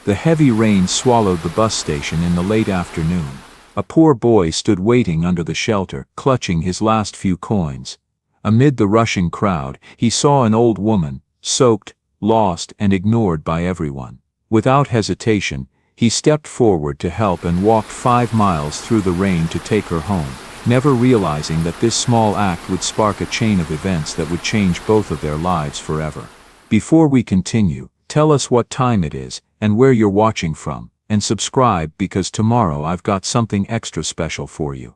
The heavy rain swallowed the bus station in the late afternoon. A poor boy stood waiting under the shelter, clutching his last few coins. Amid the rushing crowd, he saw an old woman, soaked, lost, and ignored by everyone. Without hesitation, he stepped forward to help and walked 5 miles through the rain to take her home, never realizing that this small act would spark a chain of events that would change both of their lives forever. Before we continue, tell us what time it is, and where you're watching from, and subscribe because tomorrow I've got something extra special for you.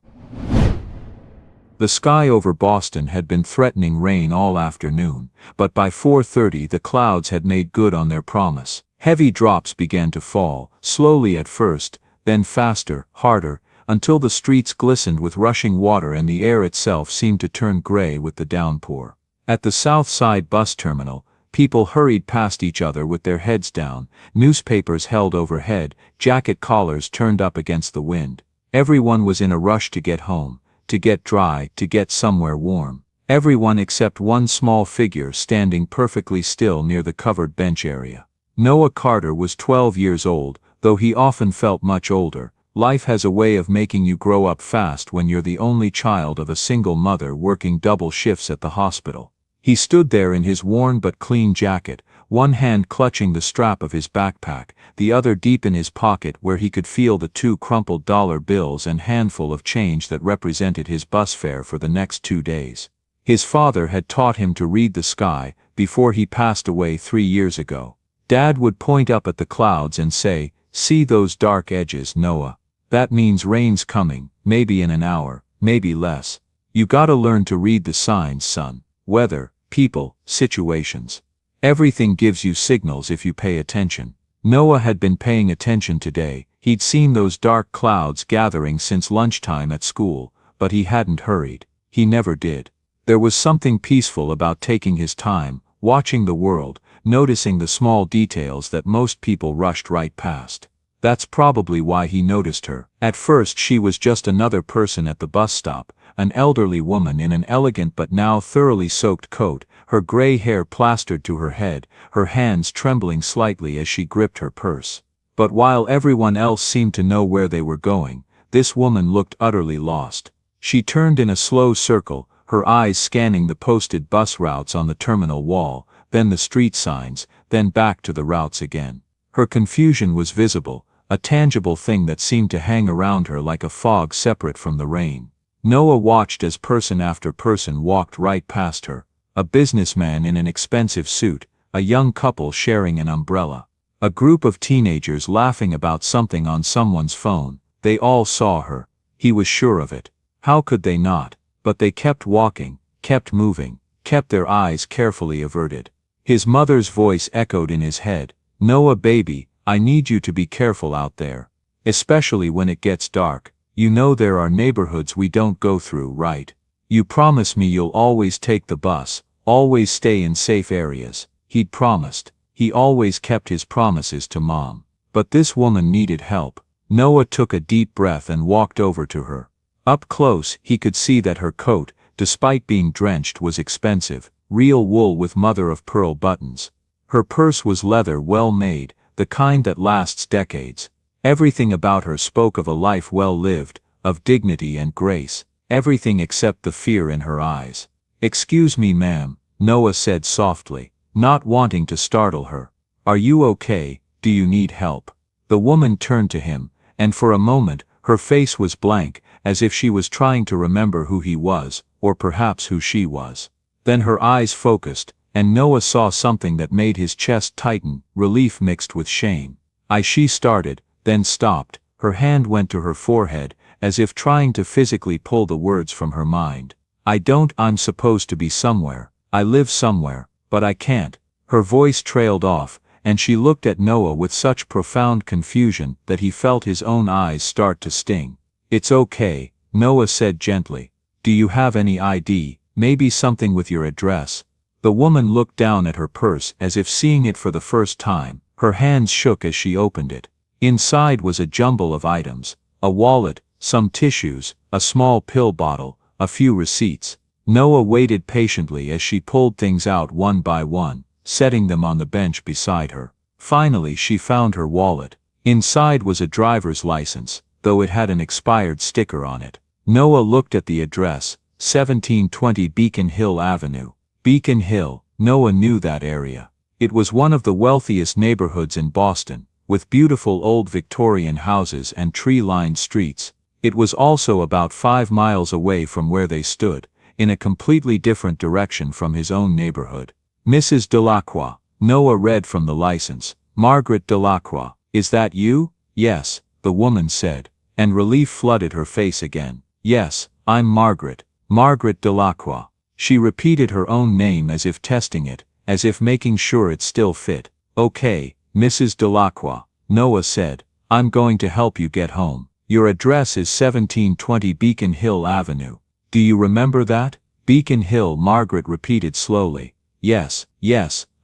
The sky over Boston had been threatening rain all afternoon, but by 4:30 the clouds had made good on their promise. Heavy drops began to fall, slowly at first, then faster, harder, until the streets glistened with rushing water and the air itself seemed to turn gray with the downpour. At the South Side bus terminal, people hurried past each other with their heads down, newspapers held overhead, jacket collars turned up against the wind. Everyone was in a rush to get home, to get dry, to get somewhere warm. Everyone except one small figure standing perfectly still near the covered bench area. Noah Carter was 12 years old, though he often felt much older. Life has a way of making you grow up fast when you're the only child of a single mother working double shifts at the hospital. He stood there in his worn but clean jacket, one hand clutching the strap of his backpack, the other deep in his pocket where he could feel the 2 crumpled dollar bills and handful of change that represented his bus fare for the next 2 days. His father had taught him to read the sky before he passed away 3 years ago. Dad would point up at the clouds and say, "See those dark edges, Noah? That means rain's coming, maybe in an hour, maybe less. You gotta learn to read the signs, son. Weather, people, situations. Everything gives you signals if you pay attention." Noah had been paying attention today. He'd seen those dark clouds gathering since lunchtime at school, but he hadn't hurried. He never did. There was something peaceful about taking his time, watching the world, noticing the small details that most people rushed right past. That's probably why he noticed her. At first she was just another person at the bus stop, an elderly woman in an elegant but now thoroughly soaked coat, her gray hair plastered to her head, her hands trembling slightly as she gripped her purse. But while everyone else seemed to know where they were going, this woman looked utterly lost. She turned in a slow circle, her eyes scanning the posted bus routes on the terminal wall, then the street signs, then back to the routes again. Her confusion was visible, a tangible thing that seemed to hang around her like a fog separate from the rain. Noah watched as person after person walked right past her. A businessman in an expensive suit, a young couple sharing an umbrella, a group of teenagers laughing about something on someone's phone. They all saw her. He was sure of it. How could they not? But they kept walking, kept moving, kept their eyes carefully averted. His mother's voice echoed in his head, "Noah baby, I need you to be careful out there. Especially when it gets dark. You know there are neighborhoods we don't go through, right? You promise me you'll always take the bus, always stay in safe areas." He'd promised. He always kept his promises to Mom. But this woman needed help. Noah took a deep breath and walked over to her. Up close, he could see that her coat, despite being drenched, was expensive, real wool with mother-of-pearl buttons. Her purse was leather well made, the kind that lasts decades. Everything about her spoke of a life well lived, of dignity and grace, everything except the fear in her eyes. "Excuse me, ma'am," Noah said softly, not wanting to startle her. "Are you okay? Do you need help?" The woman turned to him, and for a moment, her face was blank, as if she was trying to remember who he was, or perhaps who she was. Then her eyes focused, and Noah saw something that made his chest tighten, relief mixed with shame. She started, then stopped. Her hand went to her forehead, as if trying to physically pull the words from her mind. I'm supposed to be somewhere. I live somewhere, but I can't." Her voice trailed off, and she looked at Noah with such profound confusion that he felt his own eyes start to sting. "It's okay," Noah said gently. "Do you have any ID, maybe something with your address?" The woman looked down at her purse as if seeing it for the first time. Her hands shook as she opened it. Inside was a jumble of items, a wallet, some tissues, a small pill bottle, a few receipts. Noah waited patiently as she pulled things out one by one, setting them on the bench beside her. Finally she found her wallet. Inside was a driver's license, though it had an expired sticker on it. Noah looked at the address, 1720 Beacon Hill Avenue. Beacon Hill, Noah knew that area. It was one of the wealthiest neighborhoods in Boston, with beautiful old Victorian houses and tree-lined streets. It was also about 5 miles away from where they stood, in a completely different direction from his own neighborhood. Mrs. Delacroix, Noah read from the license. Margaret Delacroix, is that you? Yes, the woman said, and relief flooded her face again. Yes, I'm Margaret. Margaret Delacroix. She repeated her own name as if testing it, as if making sure it still fit. Okay, Mrs. Delacroix, Noah said, I'm going to help you get home. Your address is 1720 Beacon Hill Avenue. Do you remember that? Beacon Hill, Margaret repeated slowly. Yes,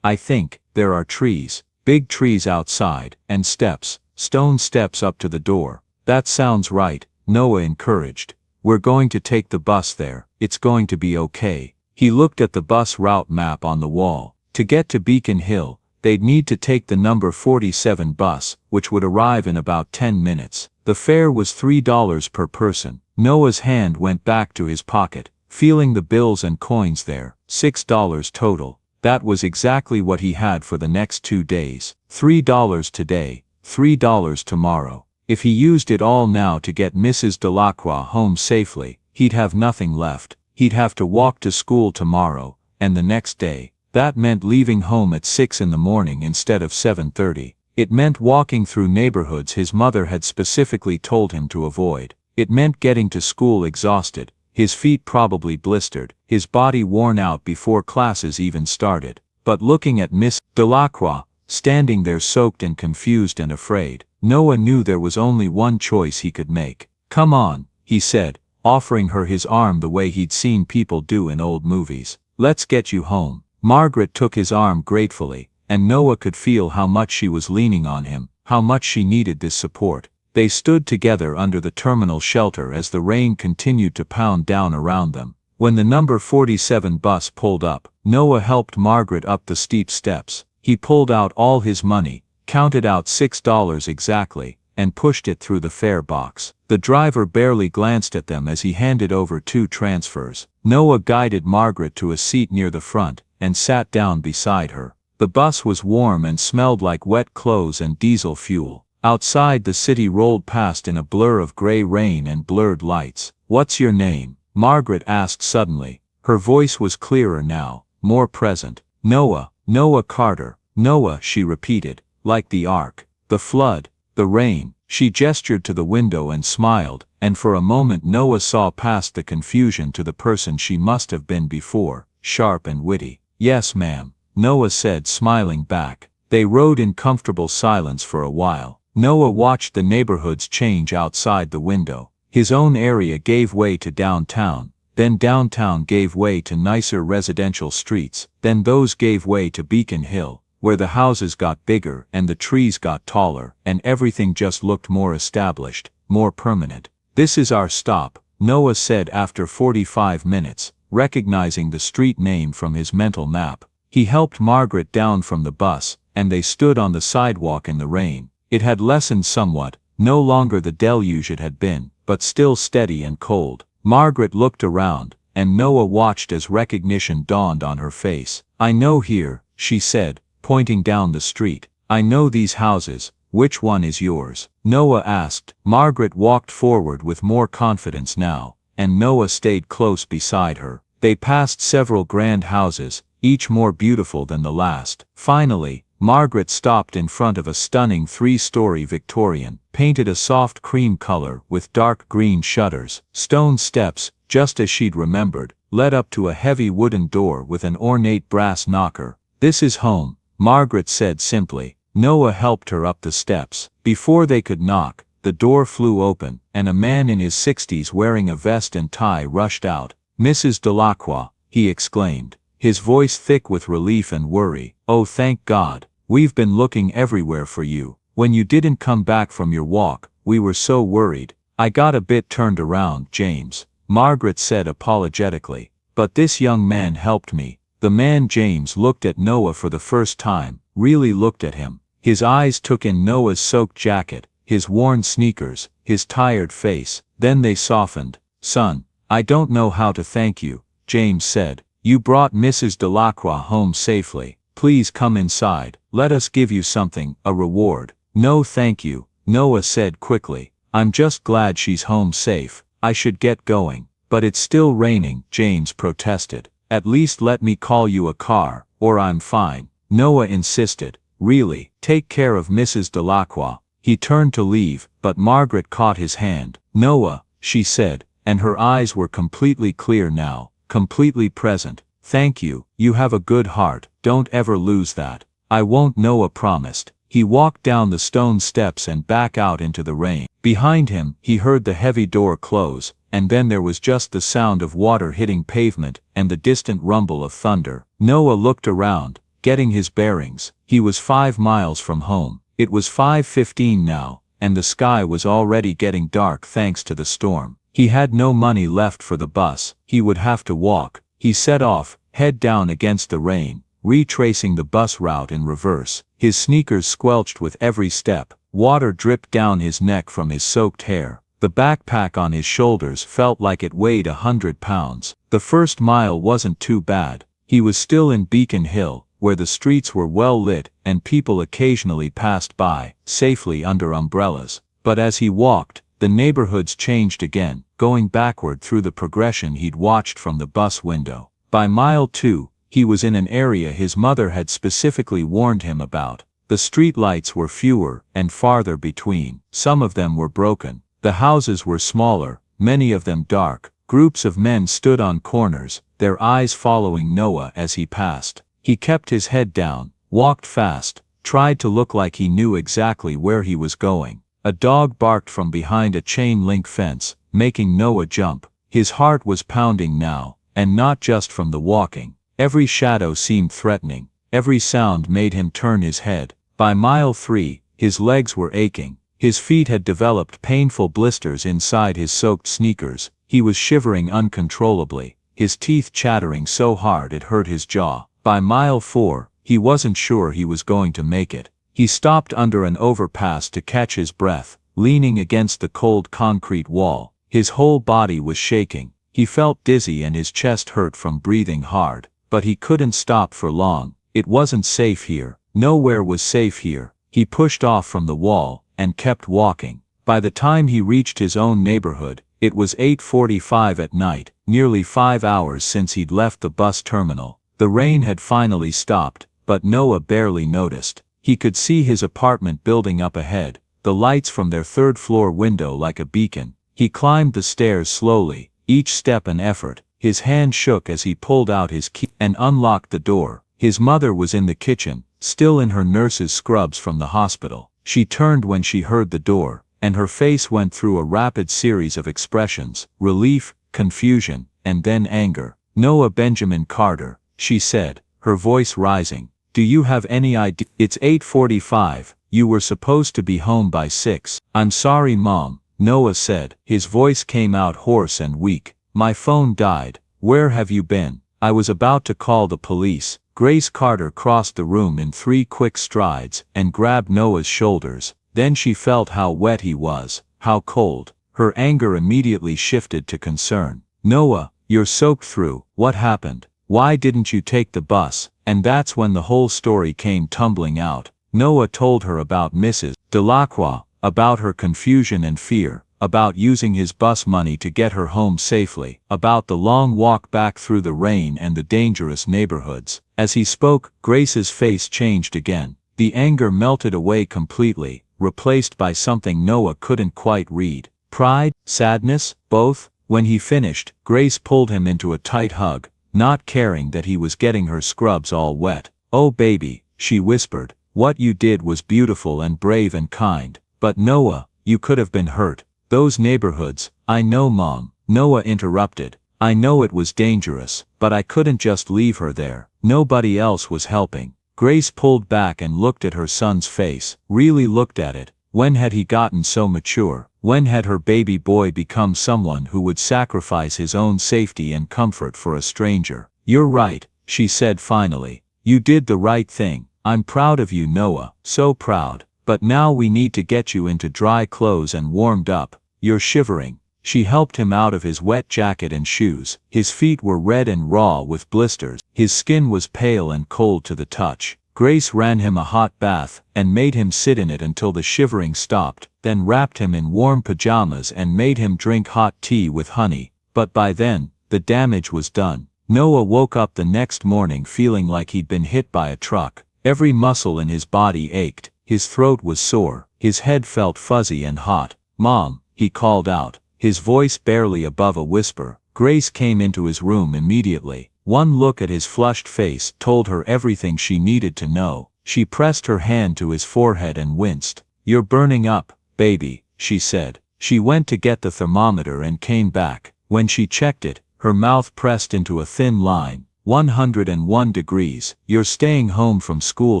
I think, there are trees. Big trees outside, and steps, stone steps up to the door. That sounds right, Noah encouraged. We're going to take the bus there, it's going to be okay. He looked at the bus route map on the wall. To get to Beacon Hill, they'd need to take the number 47 bus, which would arrive in about 10 minutes. The fare was $3 per person. Noah's hand went back to his pocket, feeling the bills and coins there. $6 total. That was exactly what he had for the next 2 days. $3 today, $3 tomorrow. If he used it all now to get Mrs. Delacroix home safely, he'd have nothing left. He'd have to walk to school tomorrow, and the next day. That meant leaving home at 6 in the morning instead of 7:30. It meant walking through neighborhoods his mother had specifically told him to avoid. It meant getting to school exhausted, his feet probably blistered, his body worn out before classes even started. But looking at Miss Delacroix, standing there soaked and confused and afraid, Noah knew there was only one choice he could make. Come on, he said, offering her his arm the way he'd seen people do in old movies. Let's get you home. Margaret took his arm gratefully, and Noah could feel how much she was leaning on him, how much she needed this support. They stood together under the terminal shelter as the rain continued to pound down around them. When the number 47 bus pulled up, Noah helped Margaret up the steep steps. He pulled out all his money, counted out $6 exactly, and pushed it through the fare box. The driver barely glanced at them as he handed over 2 transfers. Noah guided Margaret to a seat near the front, and sat down beside her. The bus was warm and smelled like wet clothes and diesel fuel. Outside the city rolled past in a blur of gray rain and blurred lights. What's your name? Margaret asked suddenly. Her voice was clearer now, more present. Noah, Noah Carter. Noah, she repeated, like the ark, the flood, the rain. She gestured to the window and smiled, and for a moment Noah saw past the confusion to the person she must have been before, sharp and witty. Yes, ma'am, Noah said, smiling back. They rode in comfortable silence for a while. Noah watched the neighborhoods change outside the window. His own area gave way to downtown, then downtown gave way to nicer residential streets, then those gave way to Beacon Hill, where the houses got bigger and the trees got taller, and everything just looked more established, more permanent. This is our stop, Noah said after 45 minutes, recognizing the street name from his mental map. He helped Margaret down from the bus, and they stood on the sidewalk in the rain. It had lessened somewhat, no longer the deluge it had been, but still steady and cold. Margaret looked around, and Noah watched as recognition dawned on her face. I know here, she said, pointing down the street. I know these houses. Which one is yours? Noah asked. Margaret walked forward with more confidence now, and Noah stayed close beside her. They passed several grand houses, each more beautiful than the last. Finally, Margaret stopped in front of a stunning 3-story Victorian, painted a soft cream color with dark green shutters. Stone steps, just as she'd remembered, led up to a heavy wooden door with an ornate brass knocker. This is home, Margaret said simply. Noah helped her up the steps. Before they could knock, the door flew open, and a man in his 60s wearing a vest and tie rushed out. Mrs. Delacroix, he exclaimed, his voice thick with relief and worry. Oh, thank God. We've been looking everywhere for you. When you didn't come back from your walk, we were so worried. I got a bit turned around, James, Margaret said apologetically. But this young man helped me. The man James looked at Noah for the first time, really looked at him. His eyes took in Noah's soaked jacket, his worn sneakers, his tired face. Then they softened. "Son, I don't know how to thank you," James said. "You brought Mrs. Delacroix home safely. Please come inside. Let us give you something, a reward." "No thank you," Noah said quickly. "I'm just glad she's home safe. I should get going." "But it's still raining," James protested. "At least let me call you a car, or I'm fine." Noah insisted. "Really, take care of Mrs. Delacroix." He turned to leave, but Margaret caught his hand. "Noah," she said, and her eyes were completely clear now, completely present. "Thank you, you have a good heart, don't ever lose that." "I won't," Noah promised. He walked down the stone steps and back out into the rain. Behind him, he heard the heavy door close, and then there was just the sound of water hitting pavement and the distant rumble of thunder. Noah looked around, getting his bearings. He was 5 miles from home. It was 5:15 now, and the sky was already getting dark thanks to the storm. He had no money left for the bus. He would have to walk. He set off, head down against the rain, retracing the bus route in reverse. His sneakers squelched with every step. Water dripped down his neck from his soaked hair. The backpack on his shoulders felt like it weighed 100 pounds. The first mile wasn't too bad. He was still in Beacon Hill, where the streets were well lit and people occasionally passed by, safely under umbrellas. But as he walked, the neighborhoods changed again, going backward through the progression he'd watched from the bus window. By mile 2, he was in an area his mother had specifically warned him about. The street lights were fewer and farther between. Some of them were broken. The houses were smaller, many of them dark. Groups of men stood on corners, their eyes following Noah as he passed. He kept his head down, walked fast, tried to look like he knew exactly where he was going. A dog barked from behind a chain-link fence, making Noah jump. His heart was pounding now, and not just from the walking. Every shadow seemed threatening. Every sound made him turn his head. By mile 3, his legs were aching. His feet had developed painful blisters inside his soaked sneakers. He was shivering uncontrollably, his teeth chattering so hard it hurt his jaw. By mile 4, he wasn't sure he was going to make it. He stopped under an overpass to catch his breath, leaning against the cold concrete wall. His whole body was shaking. He felt dizzy and his chest hurt from breathing hard. But he couldn't stop for long. It wasn't safe here. Nowhere was safe here. He pushed off from the wall and kept walking. By the time he reached his own neighborhood, it was 8:45 at night, nearly 5 hours since he'd left the bus terminal. The rain had finally stopped, but Noah barely noticed. He could see his apartment building up ahead, the lights from their third-floor window like a beacon. He climbed the stairs slowly, each step an effort. His hand shook as he pulled out his key and unlocked the door. His mother was in the kitchen, still in her nurse's scrubs from the hospital. She turned when she heard the door, and her face went through a rapid series of expressions: relief, confusion, and then anger. "Noah Benjamin Carter," she said, her voice rising. "Do you have any idea? It's 8:45, you were supposed to be home by 6. "I'm sorry, Mom," Noah said. His voice came out hoarse and weak. "My phone died. Where have you been?" "I was about to call the police." Grace Carter crossed the room in 3 quick strides and grabbed Noah's shoulders. Then she felt how wet he was, how cold. Her anger immediately shifted to concern. "Noah, you're soaked through. What happened? Why didn't you take the bus?" And that's when the whole story came tumbling out. Noah told her about Mrs. Delacroix, about her confusion and fear, about using his bus money to get her home safely, about the long walk back through the rain and the dangerous neighborhoods. As he spoke, Grace's face changed again. The anger melted away completely, replaced by something Noah couldn't quite read. Pride, sadness, both. When he finished, Grace pulled him into a tight hug, not caring that he was getting her scrubs all wet. "Oh baby," she whispered, "what you did was beautiful and brave and kind. But Noah, you could have been hurt. Those neighborhoods." "I know, Mom," Noah interrupted. "I know it was dangerous, but I couldn't just leave her there. Nobody else was helping." Grace pulled back and looked at her son's face, really looked at it. When had he gotten so mature? When had her baby boy become someone who would sacrifice his own safety and comfort for a stranger? "You're right," she said finally. "You did the right thing. I'm proud of you, Noah, so proud. But now we need to get you into dry clothes and warmed up. You're shivering. She helped him out of his wet jacket and shoes. His feet were red and raw with blisters. His skin was pale and cold to the touch. Grace ran him a hot bath and made him sit in it until the shivering stopped, then wrapped him in warm pajamas and made him drink hot tea with honey. But by then, the damage was done. Noah woke up the next morning feeling like he'd been hit by a truck. Every muscle in his body ached. His throat was sore. His head felt fuzzy and hot. "Mom," he called out, his voice barely above a whisper. Grace came into his room immediately. One look at his flushed face told her everything she needed to know. She pressed her hand to his forehead and winced. "You're burning up, baby," she said. She went to get the thermometer and came back. When she checked it, her mouth pressed into a thin line. 101 degrees. "You're staying home from school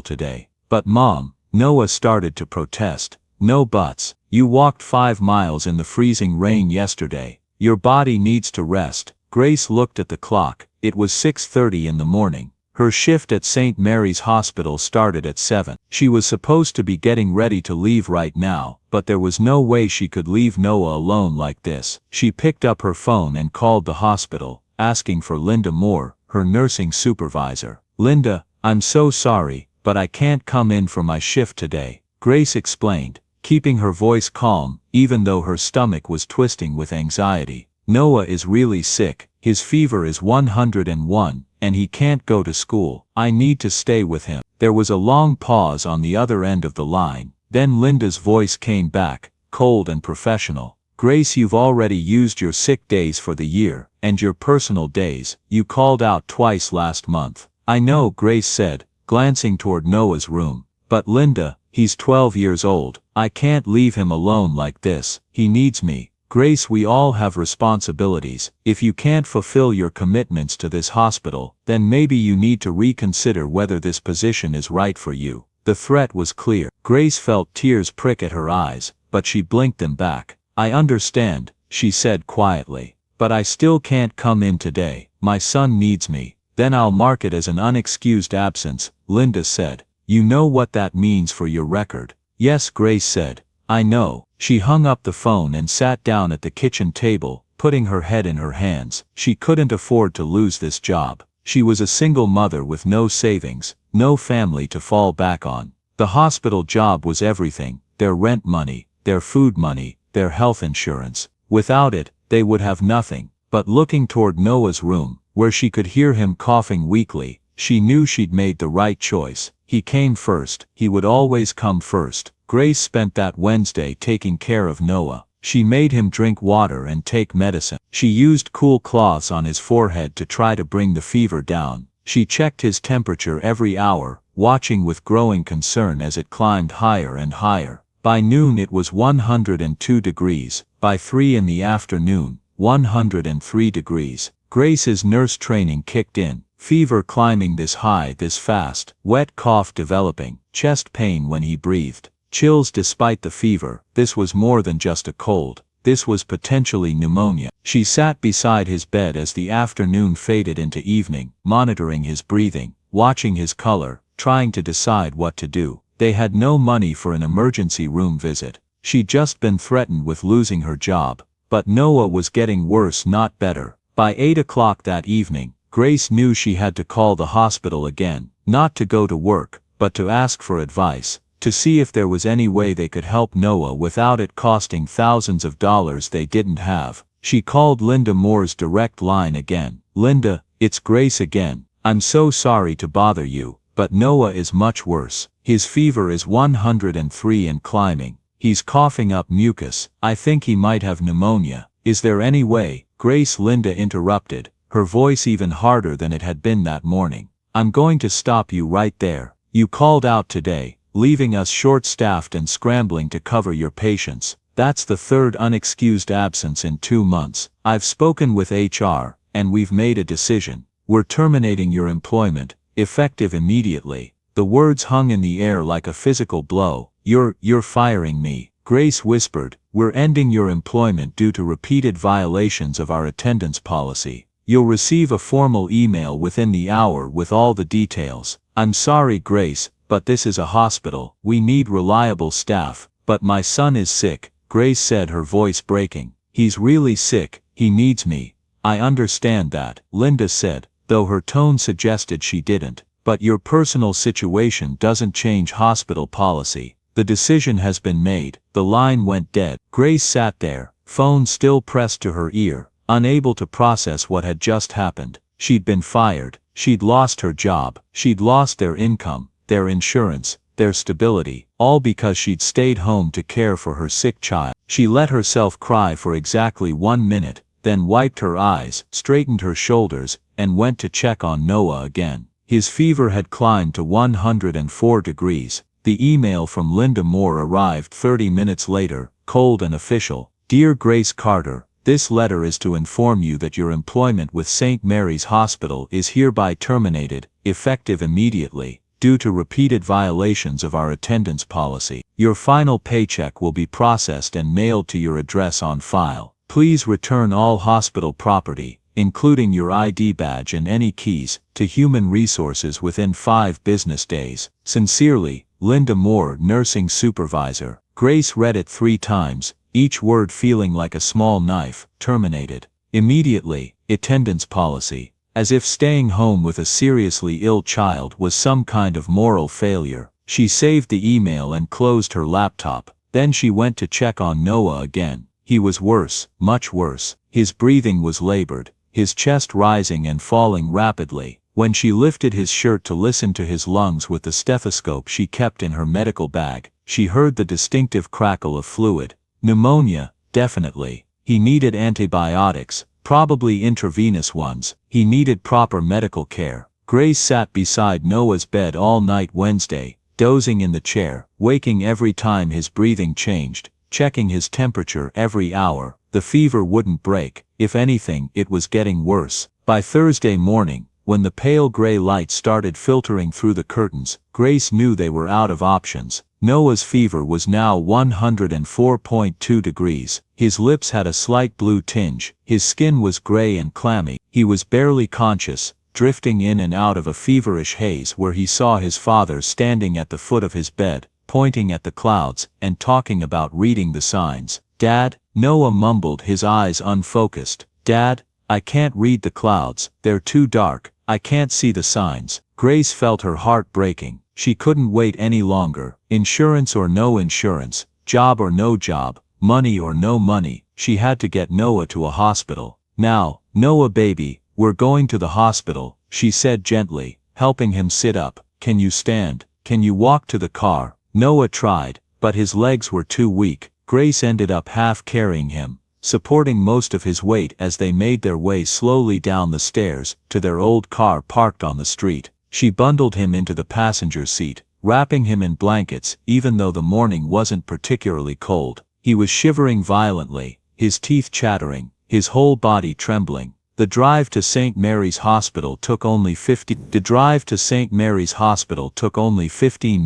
today." "But Mom," Noah started to protest. "No buts. You walked 5 miles in the freezing rain yesterday. Your body needs to rest." Grace looked at the clock. It was 6:30 in the morning. Her shift at St. Mary's Hospital started at 7. She was supposed to be getting ready to leave right now, but there was no way she could leave Noah alone like this. She picked up her phone and called the hospital, asking for Linda Moore, her nursing supervisor. "Linda, I'm so sorry, but I can't come in for my shift today," Grace explained, keeping her voice calm, even though her stomach was twisting with anxiety. "Noah is really sick. His fever is 101, and he can't go to school. I need to stay with him." There was a long pause on the other end of the line. Then Linda's voice came back, cold and professional. "Grace, you've already used your sick days for the year, and your personal days. You called out twice last month." "I know," Grace said, glancing toward Noah's room. "But Linda, he's 12 years old. I can't leave him alone like this. He needs me." "Grace, we all have responsibilities. If you can't fulfill your commitments to this hospital, then maybe you need to reconsider whether this position is right for you." The threat was clear. Grace felt tears prick at her eyes, but she blinked them back. "I understand," she said quietly. "But I still can't come in today. My son needs me." "Then I'll mark it as an unexcused absence," Linda said. "You know what that means for your record." "Yes," Grace said. "I know." She hung up the phone and sat down at the kitchen table, putting her head in her hands. She couldn't afford to lose this job. She was a single mother with no savings, no family to fall back on. The hospital job was everything: their rent money, their food money, their health insurance. Without it, they would have nothing. But looking toward Noah's room, where she could hear him coughing weakly, she knew she'd made the right choice. He came first. He would always come first. Grace spent that Wednesday taking care of Noah. She made him drink water and take medicine. She used cool cloths on his forehead to try to bring the fever down. She checked his temperature every hour, watching with growing concern as it climbed higher and higher. By noon it was 102 degrees. By 3 in the afternoon, 103 degrees. Grace's nurse training kicked in. Fever climbing this high this fast, wet cough developing, chest pain when he breathed. Chills despite the fever. This was more than just a cold. This was potentially pneumonia. She sat beside his bed as the afternoon faded into evening, monitoring his breathing, watching his color, trying to decide what to do. They had no money for an emergency room visit. She'd just been threatened with losing her job. But Noah was getting worse, not better. By 8 o'clock that evening, Grace knew she had to call the hospital again, not to go to work, but to ask for advice, to see if there was any way they could help Noah without it costing thousands of dollars they didn't have. She called Linda Moore's direct line again. "Linda, it's Grace again. I'm so sorry to bother you, but Noah is much worse. His fever is 103 and climbing. He's coughing up mucus. I think he might have pneumonia. Is there any way?" "Grace," Linda interrupted, her voice even harder than it had been that morning. "I'm going to stop you right there. You called out today, leaving us short-staffed and scrambling to cover your patients. That's the third unexcused absence in 2 months. I've spoken with HR, and we've made a decision. We're terminating your employment, effective immediately." The words hung in the air like a physical blow. You're firing me," Grace whispered. "We're ending your employment due to repeated violations of our attendance policy. You'll receive a formal email within the hour with all the details." "I'm sorry, Grace, but this is a hospital. We need reliable staff. But my son is sick, Grace said, her voice breaking. He's really sick, he needs me. I understand that, Linda said, though her tone suggested she didn't. But your personal situation doesn't change hospital policy. The decision has been made. The line went dead. Grace sat there, phone still pressed to her ear, unable to process what had just happened. She'd been fired. She'd lost her job. She'd lost their income, their insurance, their stability, all because she'd stayed home to care for her sick child. She let herself cry for exactly 1 minute, then wiped her eyes, straightened her shoulders, and went to check on Noah again. His fever had climbed to 104 degrees. The email from Linda Moore arrived 30 minutes later, cold and official. Dear Grace Carter, this letter is to inform you that your employment with St. Mary's Hospital is hereby terminated, effective immediately, due to repeated violations of our attendance policy. Your final paycheck will be processed and mailed to your address on file. Please return all hospital property, including your ID badge and any keys, to Human Resources within 5 business days. Sincerely, Linda Moore, nursing supervisor. Grace read it 3 times, each word feeling like a small knife. Terminated. Immediately. Attendance policy. As if staying home with a seriously ill child was some kind of moral failure. She saved the email and closed her laptop. Then she went to check on Noah again. He was worse, much worse. His breathing was labored, his chest rising and falling rapidly. When she lifted his shirt to listen to his lungs with the stethoscope she kept in her medical bag, she heard the distinctive crackle of fluid. Pneumonia, definitely. He needed antibiotics, probably intravenous ones. He needed proper medical care. Grace sat beside Noah's bed all night Wednesday, dozing in the chair, waking every time his breathing changed, checking his temperature every hour. The fever wouldn't break. If anything, it was getting worse. By Thursday morning, when the pale gray light started filtering through the curtains, Grace knew they were out of options. Noah's fever was now 104.2 degrees. His lips had a slight blue tinge. His skin was gray and clammy. He was barely conscious, drifting in and out of a feverish haze where he saw his father standing at the foot of his bed, pointing at the clouds, and talking about reading the signs. Dad, Noah mumbled, his eyes unfocused. Dad, I can't read the clouds. They're too dark. I can't see the signs. Grace felt her heart breaking. She couldn't wait any longer. Insurance or no insurance, job or no job, money or no money, she had to get Noah to a hospital. Now, Noah baby, we're going to the hospital, she said gently, helping him sit up. Can you stand? Can you walk to the car? Noah tried, but his legs were too weak. Grace ended up half carrying him, supporting most of his weight as they made their way slowly down the stairs to their old car parked on the street. She bundled him into the passenger seat, wrapping him in blankets. Even though the morning wasn't particularly cold, he was shivering violently, his teeth chattering, his whole body trembling. The drive to St. Mary's Hospital took only 15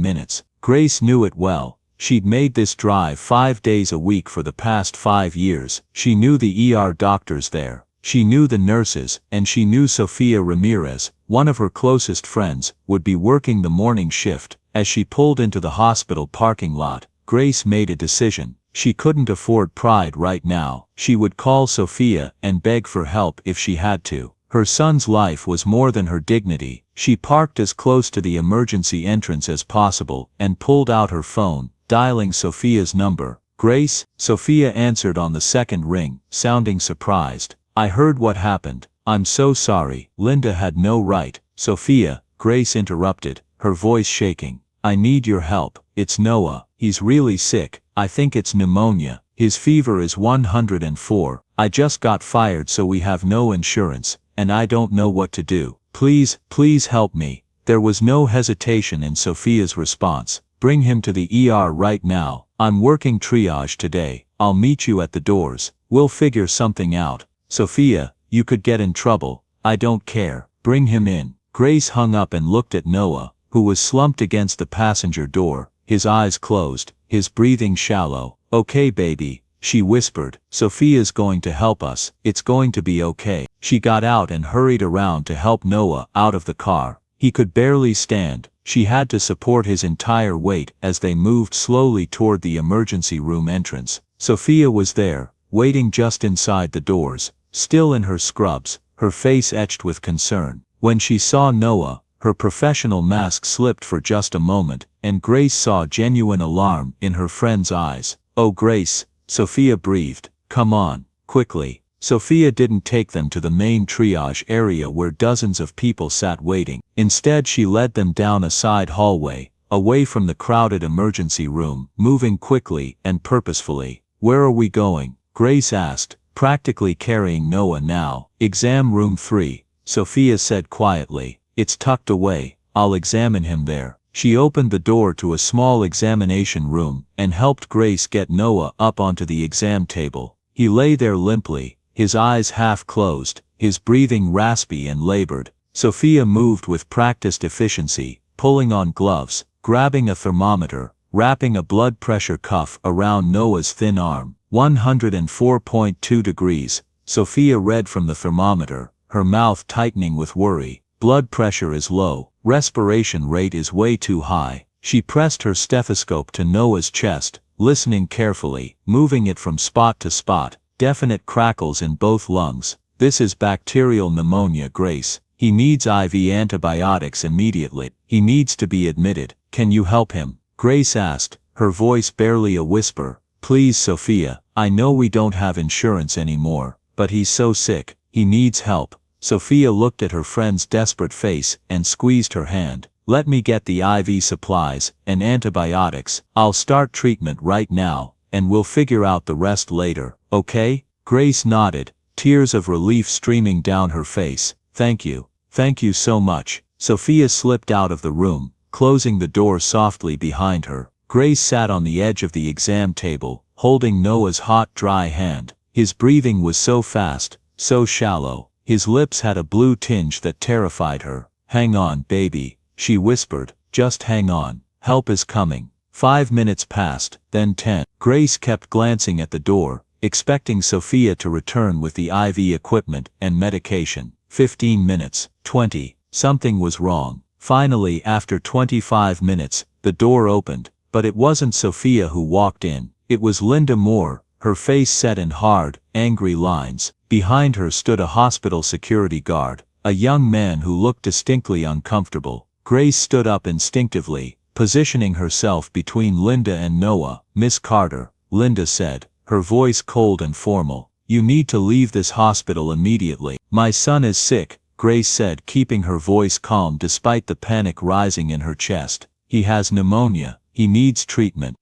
minutes. Grace knew it well. She'd made this drive 5 days a week for the past 5 years. She knew the ER doctors there. She knew the nurses, and she knew Sophia Ramirez, one of her closest friends, would be working the morning shift. As she pulled into the hospital parking lot, Grace made a decision. She couldn't afford pride right now. She would call Sophia and beg for help if she had to. Her son's life was more than her dignity. She parked as close to the emergency entrance as possible and pulled out her phone, dialing Sophia's number. Grace? Sophia answered on the second ring, sounding surprised. I heard what happened. I'm so sorry. Linda had no right. Sophia, Grace interrupted, her voice shaking. I need your help. It's Noah. He's really sick. I think it's pneumonia. His fever is 104. I just got fired so we have no insurance, and I don't know what to do. Please, please help me. There was no hesitation in Sophia's response. Bring him to the ER right now. I'm working triage today. I'll meet you at the doors. We'll figure something out. Sophia, you could get in trouble. I don't care. Bring him in. Grace hung up and looked at Noah, who was slumped against the passenger door, his eyes closed, his breathing shallow. Okay baby, she whispered. Sophia's going to help us. It's going to be okay. She got out and hurried around to help Noah out of the car. He could barely stand. She had to support his entire weight as they moved slowly toward the emergency room entrance. Sophia was there, waiting just inside the doors, still in her scrubs, her face etched with concern. When she saw Noah, her professional mask slipped for just a moment, and Grace saw genuine alarm in her friend's eyes. "Oh, Grace," Sophia breathed. "Come on, quickly." Sophia didn't take them to the main triage area where dozens of people sat waiting. Instead, she led them down a side hallway, away from the crowded emergency room, moving quickly and purposefully. "Where are we going?" Grace asked, practically carrying Noah now. "Exam room 3, Sophia said quietly. "It's tucked away. I'll examine him there." She opened the door to a small examination room and helped Grace get Noah up onto the exam table. He lay there limply, his eyes half closed, his breathing raspy and labored. Sophia moved with practiced efficiency, pulling on gloves, grabbing a thermometer, wrapping a blood pressure cuff around Noah's thin arm. 104.2 degrees, Sophia read from the thermometer, her mouth tightening with worry. "Blood pressure is low, respiration rate is way too high." She pressed her stethoscope to Noah's chest, listening carefully, moving it from spot to spot. Definite crackles in both lungs. "This is bacterial pneumonia, Grace. He needs IV antibiotics immediately. He needs to be admitted. Can you help him?" Grace asked, her voice barely a whisper. "Please, Sophia, I know we don't have insurance anymore, but he's so sick, he needs help." Sophia looked at her friend's desperate face and squeezed her hand. "Let me get the IV supplies and antibiotics. I'll start treatment right now, and we'll figure out the rest later, okay?" Grace nodded, tears of relief streaming down her face. "Thank you. Thank you so much." Sophia slipped out of the room, closing the door softly behind her. Grace sat on the edge of the exam table, holding Noah's hot, dry hand. His breathing was so fast, so shallow. His lips had a blue tinge that terrified her. "Hang on, baby," she whispered. "Just hang on. Help is coming." 5 minutes passed, then 10. Grace kept glancing at the door, expecting Sophia to return with the IV equipment and medication. 15 minutes, 20. Something was wrong. Finally, after 25 minutes, the door opened, but it wasn't Sophia who walked in. It was Linda Moore, her face set in hard, angry lines. Behind her stood a hospital security guard, a young man who looked distinctly uncomfortable. Grace stood up instinctively, positioning herself between Linda and Noah. "Miss Carter," Linda said, her voice cold and formal. "You need to leave this hospital immediately." "My son is sick," Grace said, keeping her voice calm despite the panic rising in her chest. "He has pneumonia. He needs treatment."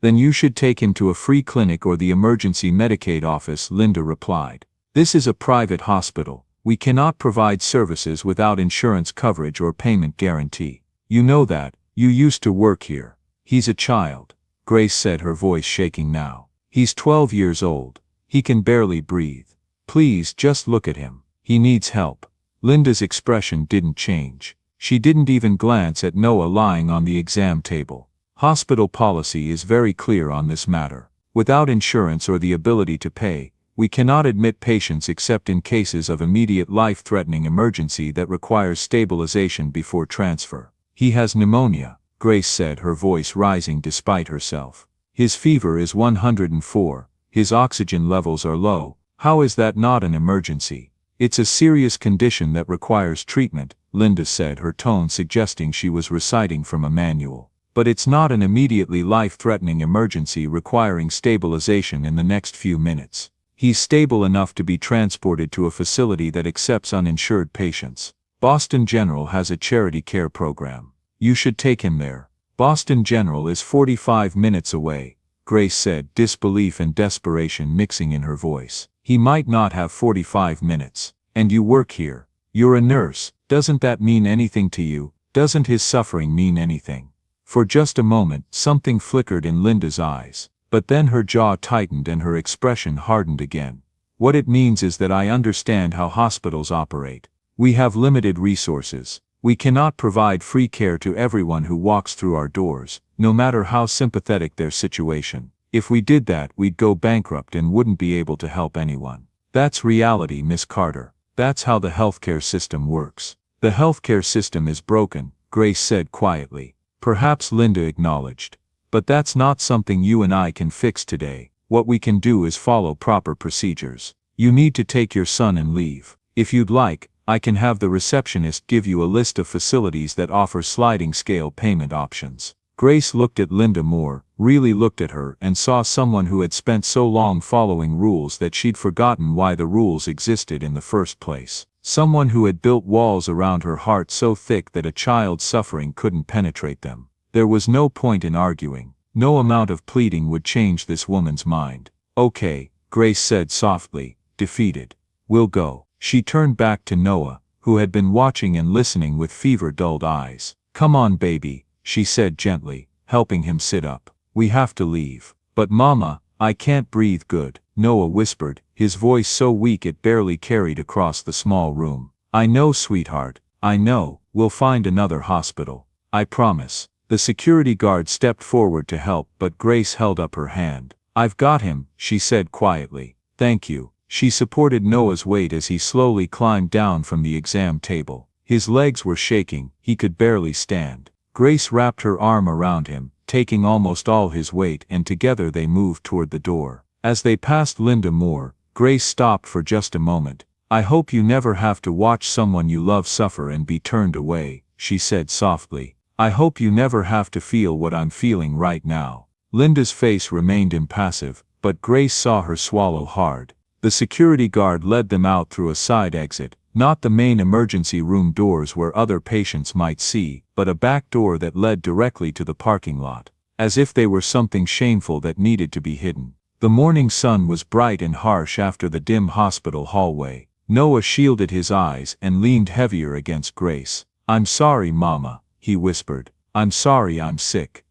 "Then you should take him to a free clinic or the emergency Medicaid office," Linda replied. "This is a private hospital. We cannot provide services without insurance coverage or payment guarantee. You know that. You used to work here." "He's a child," Grace said, her voice shaking now. "He's 12 years old. He can barely breathe. Please just look at him. He needs help." Linda's expression didn't change. She didn't even glance at Noah lying on the exam table. Hospital policy is very clear on this matter. Without insurance or the ability to pay, we cannot admit patients except in cases of immediate life-threatening emergency that requires stabilization before transfer. "He has pneumonia," Grace said, her voice rising despite herself. "His fever is 104. His oxygen levels are low. How is that not an emergency?" "It's a serious condition that requires treatment," Linda said, her tone suggesting she was reciting from a manual. "But it's not an immediately life-threatening emergency requiring stabilization in the next few minutes. He's stable enough to be transported to a facility that accepts uninsured patients. Boston General has a charity care program. You should take him there." "Boston General is 45 minutes away," Grace said, disbelief and desperation mixing in her voice. "He might not have 45 minutes. And you work here. You're a nurse. Doesn't that mean anything to you? Doesn't his suffering mean anything?" For just a moment, something flickered in Linda's eyes. But then her jaw tightened and her expression hardened again. "What it means is that I understand how hospitals operate. We have limited resources. We cannot provide free care to everyone who walks through our doors, no matter how sympathetic their situation. If we did that, we'd go bankrupt and wouldn't be able to help anyone. That's reality, Miss Carter. That's how the healthcare system works. The healthcare system is broken, Grace said quietly. Perhaps Linda acknowledged. But that's not something you and I can fix today. What we can do is follow proper procedures. You need to take your son and leave. If you'd like, I can have the receptionist give you a list of facilities that offer sliding scale payment options. Grace looked at Linda Moore, really looked at her, and saw someone who had spent so long following rules that she'd forgotten why the rules existed in the first place. Someone who had built walls around her heart so thick that a child's suffering couldn't penetrate them. There was no point in arguing. No amount of pleading would change this woman's mind. Okay, Grace said softly, defeated. We'll go. She turned back to Noah, who had been watching and listening with fever-dulled eyes. Come on, baby, she said gently, helping him sit up. We have to leave. But Mama, I can't breathe good, Noah whispered, his voice so weak it barely carried across the small room. I know, sweetheart, I know, we'll find another hospital. I promise. The security guard stepped forward to help, but Grace held up her hand. I've got him, she said quietly. Thank you. She supported Noah's weight as he slowly climbed down from the exam table. His legs were shaking, he could barely stand. Grace wrapped her arm around him, taking almost all his weight, and together they moved toward the door. As they passed Linda Moore, Grace stopped for just a moment. I hope you never have to watch someone you love suffer and be turned away, she said softly. I hope you never have to feel what I'm feeling right now. Linda's face remained impassive, but Grace saw her swallow hard. The security guard led them out through a side exit, not the main emergency room doors where other patients might see, but a back door that led directly to the parking lot. As if they were something shameful that needed to be hidden. The morning sun was bright and harsh after the dim hospital hallway. Noah shielded his eyes and leaned heavier against Grace. I'm sorry, Mama, he whispered. I'm sorry I'm sick.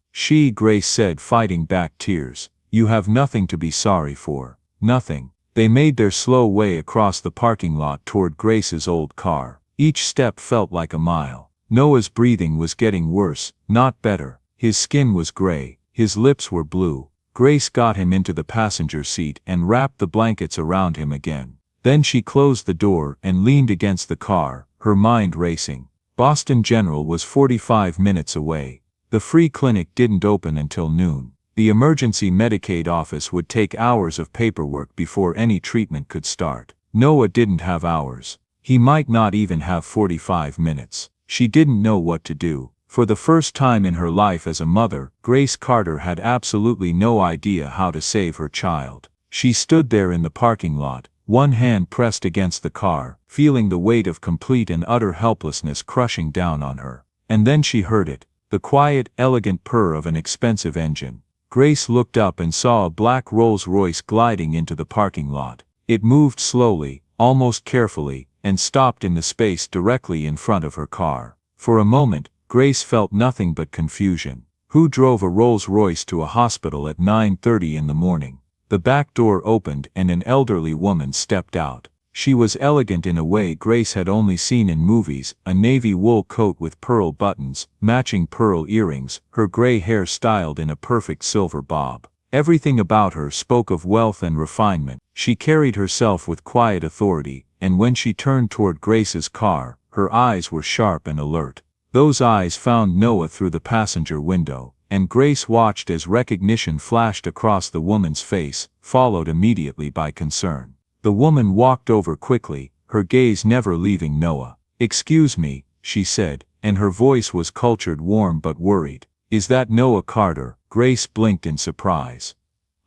Grace said, fighting back tears. You have nothing to be sorry for. Nothing. They made their slow way across the parking lot toward Grace's old car. Each step felt like a mile. Noah's breathing was getting worse, not better. His skin was gray, his lips were blue. Grace got him into the passenger seat and wrapped the blankets around him again. Then she closed the door and leaned against the car, her mind racing. Boston General was 45 minutes away. The free clinic didn't open until noon. The emergency Medicaid office would take hours of paperwork before any treatment could start. Noah didn't have hours. He might not even have 45 minutes. She didn't know what to do. For the first time in her life as a mother, Grace Carter had absolutely no idea how to save her child. She stood there in the parking lot, one hand pressed against the car, feeling the weight of complete and utter helplessness crushing down on her. And then she heard it, the quiet, elegant purr of an expensive engine. Grace looked up and saw a black Rolls-Royce gliding into the parking lot. It moved slowly, almost carefully, and stopped in the space directly in front of her car. For a moment, Grace felt nothing but confusion. Who drove a Rolls-Royce to a hospital at 9:30 in the morning? The back door opened and an elderly woman stepped out. She was elegant in a way Grace had only seen in movies, a navy wool coat with pearl buttons, matching pearl earrings, her gray hair styled in a perfect silver bob. Everything about her spoke of wealth and refinement. She carried herself with quiet authority, and when she turned toward Grace's car, her eyes were sharp and alert. Those eyes found Noah through the passenger window, and Grace watched as recognition flashed across the woman's face, followed immediately by concern. The woman walked over quickly, her gaze never leaving Noah. Excuse me, she said, and her voice was cultured, warm but worried. Is that Noah Carter? Grace blinked in surprise.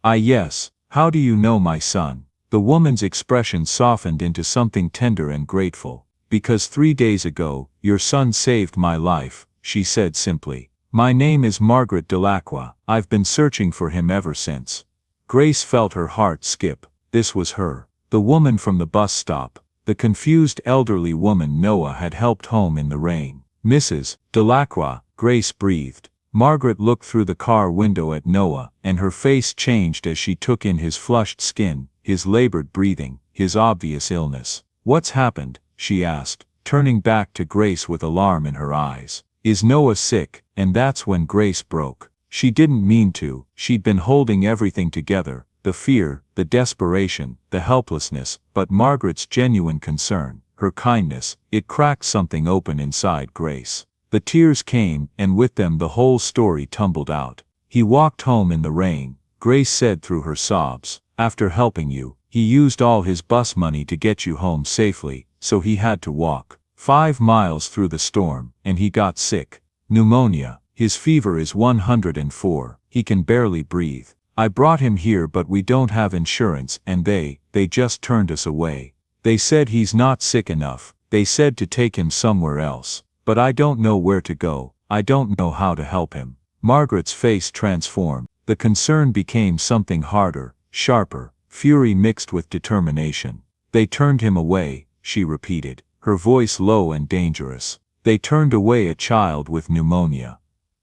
Yes. How do you know my son? The woman's expression softened into something tender and grateful. Because 3 days ago, your son saved my life, she said simply. My name is Margaret Delacroix. I've been searching for him ever since. Grace felt her heart skip. This was her. The woman from the bus stop, the confused elderly woman Noah had helped home in the rain. Mrs. Delacroix, Grace breathed. Margaret looked through the car window at Noah, and her face changed as she took in his flushed skin, his labored breathing, his obvious illness. What's happened? She asked, turning back to Grace with alarm in her eyes. Is Noah sick? And that's when Grace broke. She didn't mean to. She'd been holding everything together. The fear, the desperation, the helplessness, but Margaret's genuine concern. her kindness, it cracked something open inside Grace. The tears came, and with them the whole story tumbled out. "He walked home in the rain," Grace said through her sobs. "After helping you, he used all his bus money to get you home safely, so he had to walk 5 miles through the storm, and he got sick. Pneumonia. His fever is 104. He can barely breathe. I brought him here, but we don't have insurance, and they just turned us away. They said he's not sick enough. They said to take him somewhere else. But I don't know where to go. I don't know how to help him." Margaret's face transformed. The concern became something harder, sharper, fury mixed with determination. "They turned him away," she repeated, her voice low and dangerous. "They turned away a child with pneumonia."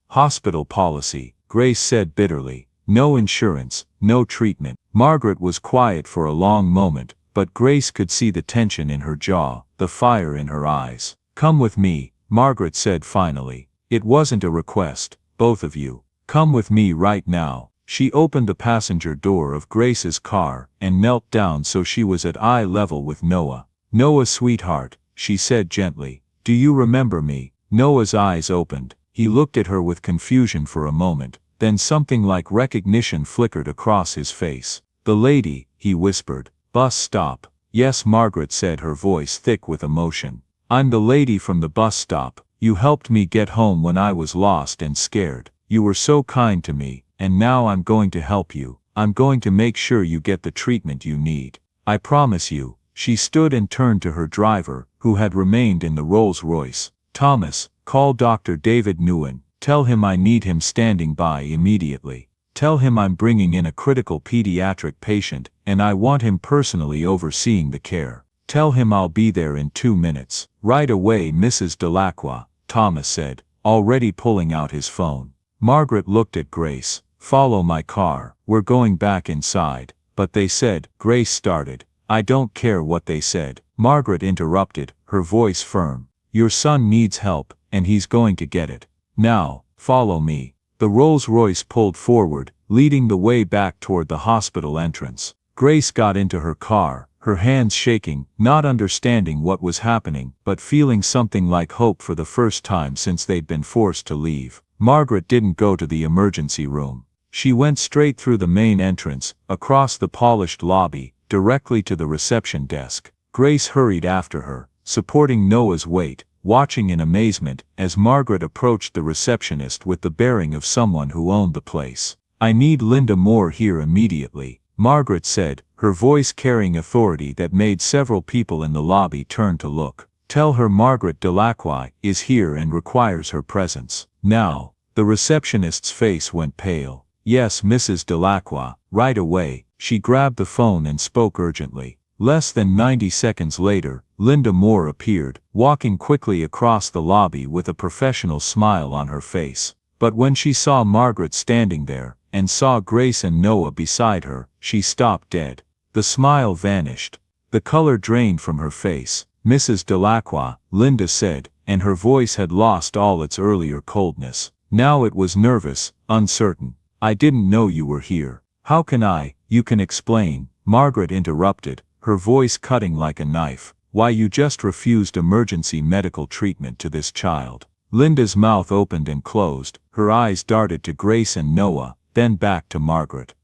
"Hospital policy," Grace said bitterly. "No insurance, no treatment." Margaret was quiet for a long moment, but Grace could see the tension in her jaw, the fire in her eyes. "Come with me," Margaret said finally. "It wasn't a request, both of you. Come with me right now." She opened the passenger door of Grace's car and knelt down so she was at eye level with Noah. "Noah, sweetheart," she said gently, "do you remember me?" Noah's eyes opened. He looked at her with confusion for a moment, then something like recognition flickered across his face. "The lady," he whispered. "Bus stop." "Yes," Margaret said, her voice thick with emotion. "I'm the lady from the bus stop. You helped me get home when I was lost and scared. You were so kind to me, and now I'm going to help you. I'm going to make sure you get the treatment you need. I promise you." She stood and turned to her driver, who had remained in the Rolls-Royce. "Thomas, call Dr. David Nguyen. Tell him I need him standing by immediately. Tell him I'm bringing in a critical pediatric patient, and I want him personally overseeing the care. Tell him I'll be there in 2 minutes." "Right away, Mrs. Delacroix," Thomas said, already pulling out his phone. Margaret looked at Grace. "Follow my car. We're going back inside." "But they said," Grace started. "I don't care what they said," Margaret interrupted, her voice firm. "Your son needs help, and he's going to get it. Now, follow me." The Rolls-Royce pulled forward, leading the way back toward the hospital entrance. Grace got into her car, her hands shaking, not understanding what was happening, but feeling something like hope for the first time since they'd been forced to leave. Margaret didn't go to the emergency room. She went straight through the main entrance, across the polished lobby, directly to the reception desk. Grace hurried after her, supporting Noah's weight, watching in amazement as Margaret approached the receptionist with the bearing of someone who owned the place. "I need Linda Moore here immediately," Margaret said, her voice carrying authority that made several people in the lobby turn to look. "Tell her Margaret Delacroix is here and requires her presence. Now." The receptionist's face went pale. "Yes, Mrs. Delacroix, right away." She grabbed the phone and spoke urgently. Less than 90 seconds later, Linda Moore appeared, walking quickly across the lobby with a professional smile on her face. But when she saw Margaret standing there, and saw Grace and Noah beside her, she stopped dead. The smile vanished. The color drained from her face. "Mrs. Delacroix," Linda said, and her voice had lost all its earlier coldness. Now it was nervous, uncertain. "I didn't know you were here." "How can I?" "You can explain," Margaret interrupted, her voice cutting like a knife. "Why you just refused emergency medical treatment to this child." Linda's mouth opened and closed, her eyes darted to Grace and Noah, then back to Margaret.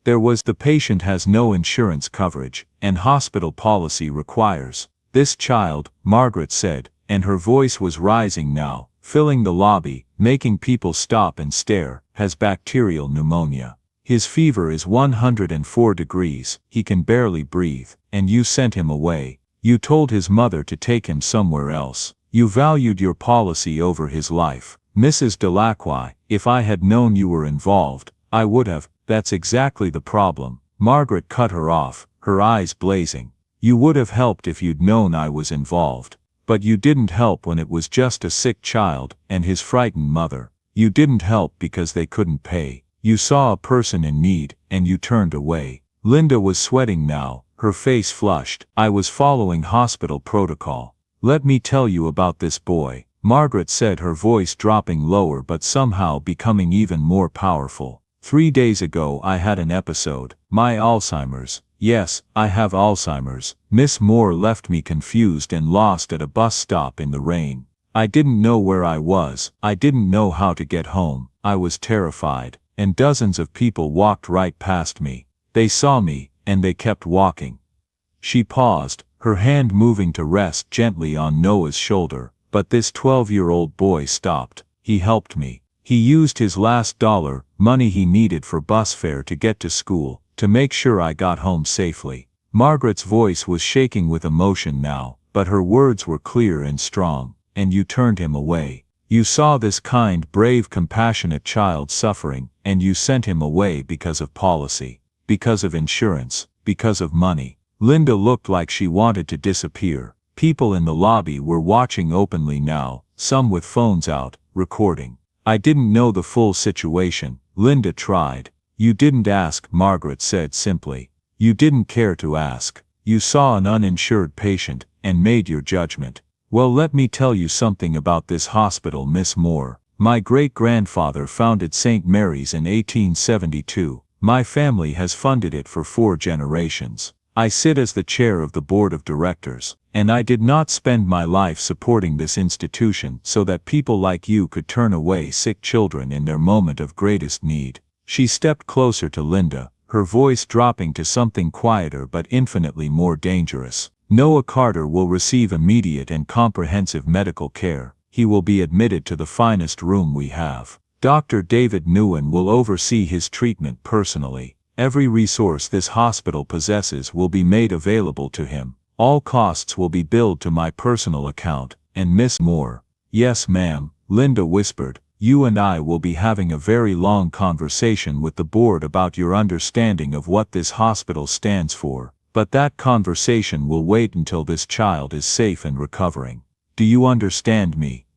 "The patient has no insurance coverage, and hospital policy requires. This child," Margaret said, and her voice was rising now, filling the lobby, making people stop and stare, "has bacterial pneumonia. His fever is 104 degrees, he can barely breathe, and you sent him away. You told his mother to take him somewhere else. You valued your policy over his life. Mrs. Delacroix, if I had known you were involved, I would have." "That's exactly the problem," Margaret cut her off, her eyes blazing. "You would have helped if you'd known I was involved. But you didn't help when it was just a sick child and his frightened mother. You didn't help because they couldn't pay. You saw a person in need, and you turned away." Linda was sweating now, her face flushed. "I was following hospital protocol. Let me tell you about this boy," Margaret said, her voice dropping lower but somehow becoming even more powerful. 3 days ago I had an episode, my Alzheimer's. Yes, I have Alzheimer's. Miss Moore left me confused and lost at a bus stop in the rain. I didn't know where I was. I didn't know how to get home. I was terrified, and dozens of people walked right past me. They saw me, and they kept walking. She paused, her hand moving to rest gently on Noah's shoulder, but this 12-year-old boy stopped. He helped me. He used his last dollar, money he needed for bus fare to get to school, to make sure I got home safely. Margaret's voice was shaking with emotion now, but her words were clear and strong. And you turned him away. You saw this kind, brave, compassionate child suffering, and you sent him away because of policy, because of insurance, because of money. Linda looked like she wanted to disappear. People in the lobby were watching openly now, some with phones out, recording. I didn't know the full situation, Linda tried. You didn't ask, Margaret said simply. You didn't care to ask. You saw an uninsured patient, and made your judgment. Well, let me tell you something about this hospital, Miss Moore. My great-grandfather founded St. Mary's in 1872. My family has funded it for 4 generations. I sit as the chair of the board of directors, and I did not spend my life supporting this institution so that people like you could turn away sick children in their moment of greatest need. She stepped closer to Linda, her voice dropping to something quieter but infinitely more dangerous. Noah Carter will receive immediate and comprehensive medical care. He will be admitted to the finest room we have. Dr. David Nguyen will oversee his treatment personally. Every resource this hospital possesses will be made available to him. All costs will be billed to my personal account, and Miss Moore. Yes, ma'am, Linda whispered. You and I will be having a very long conversation with the board about your understanding of what this hospital stands for, but that conversation will wait until this child is safe and recovering. Do you understand me?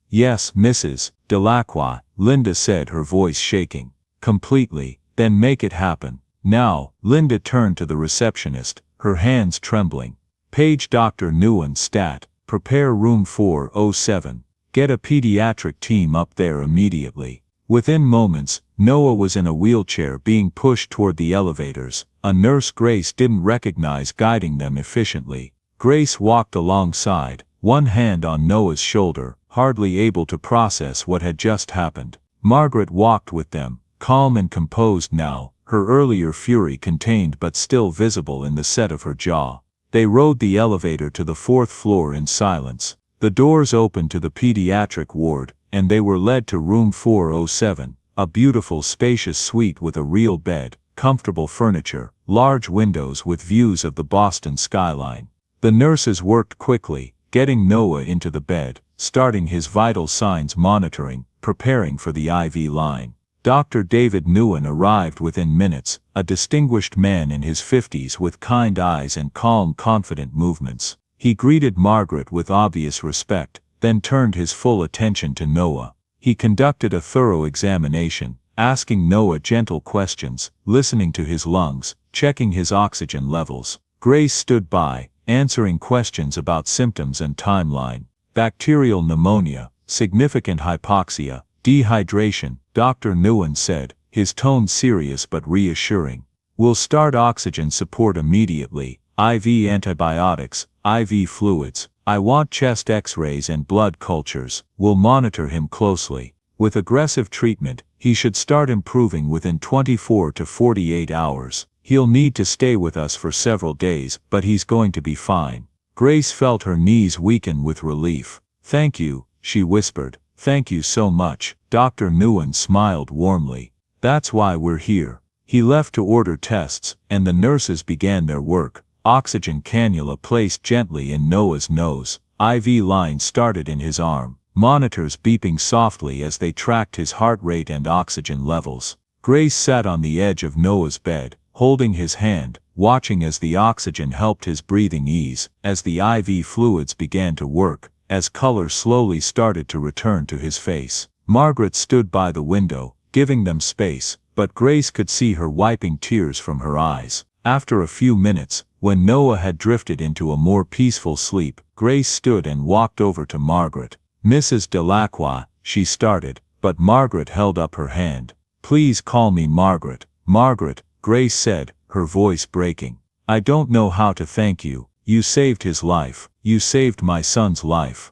Yes, Mrs. Delacroix, Linda said, her voice shaking. Completely. Then make it happen. Now, Linda turned to the receptionist, her hands trembling. Page Dr. Nguyen stat. Prepare room 407. Get a pediatric team up there immediately. Within moments, Noah was in a wheelchair being pushed toward the elevators. A nurse Grace didn't recognize guiding them efficiently. Grace walked alongside, one hand on Noah's shoulder, hardly able to process what had just happened. Margaret walked with them, calm and composed now, her earlier fury contained but still visible in the set of her jaw. They rode the elevator to the 4th floor in silence. The doors opened to the pediatric ward, and they were led to room 407, a beautiful spacious suite with a real bed, comfortable furniture, large windows with views of the Boston skyline. The nurses worked quickly, getting Noah into the bed, starting his vital signs monitoring, preparing for the IV line. Dr. David Nguyen arrived within minutes, a distinguished man in his 50s with kind eyes and calm, confident movements. He greeted Margaret with obvious respect, then turned his full attention to Noah. He conducted a thorough examination, asking Noah gentle questions, listening to his lungs, checking his oxygen levels. Grace stood by, answering questions about symptoms and timeline. Bacterial pneumonia, significant hypoxia, dehydration, Dr. Nguyen said, his tone serious but reassuring. We'll start oxygen support immediately, IV antibiotics, IV fluids. I want chest x-rays and blood cultures. We'll monitor him closely. With aggressive treatment, he should start improving within 24 to 48 hours. He'll need to stay with us for several days, but he's going to be fine. Grace felt her knees weaken with relief. Thank you, she whispered. Thank you so much. Dr. Nguyen smiled warmly. That's why we're here. He left to order tests, and the nurses began their work. Oxygen cannula placed gently in Noah's nose. IV line started in his arm. Monitors beeping softly as they tracked his heart rate and oxygen levels. Grace sat on the edge of Noah's bed, holding his hand, watching as the oxygen helped his breathing ease, as the IV fluids began to work, as color slowly started to return to his face. Margaret stood by the window, giving them space, but Grace could see her wiping tears from her eyes. After a few minutes, when Noah had drifted into a more peaceful sleep, Grace stood and walked over to Margaret. Mrs. Delacroix, she started, but Margaret held up her hand. Please call me Margaret. Margaret, Grace said, her voice breaking. I don't know how to thank you. You saved his life. You saved my son's life."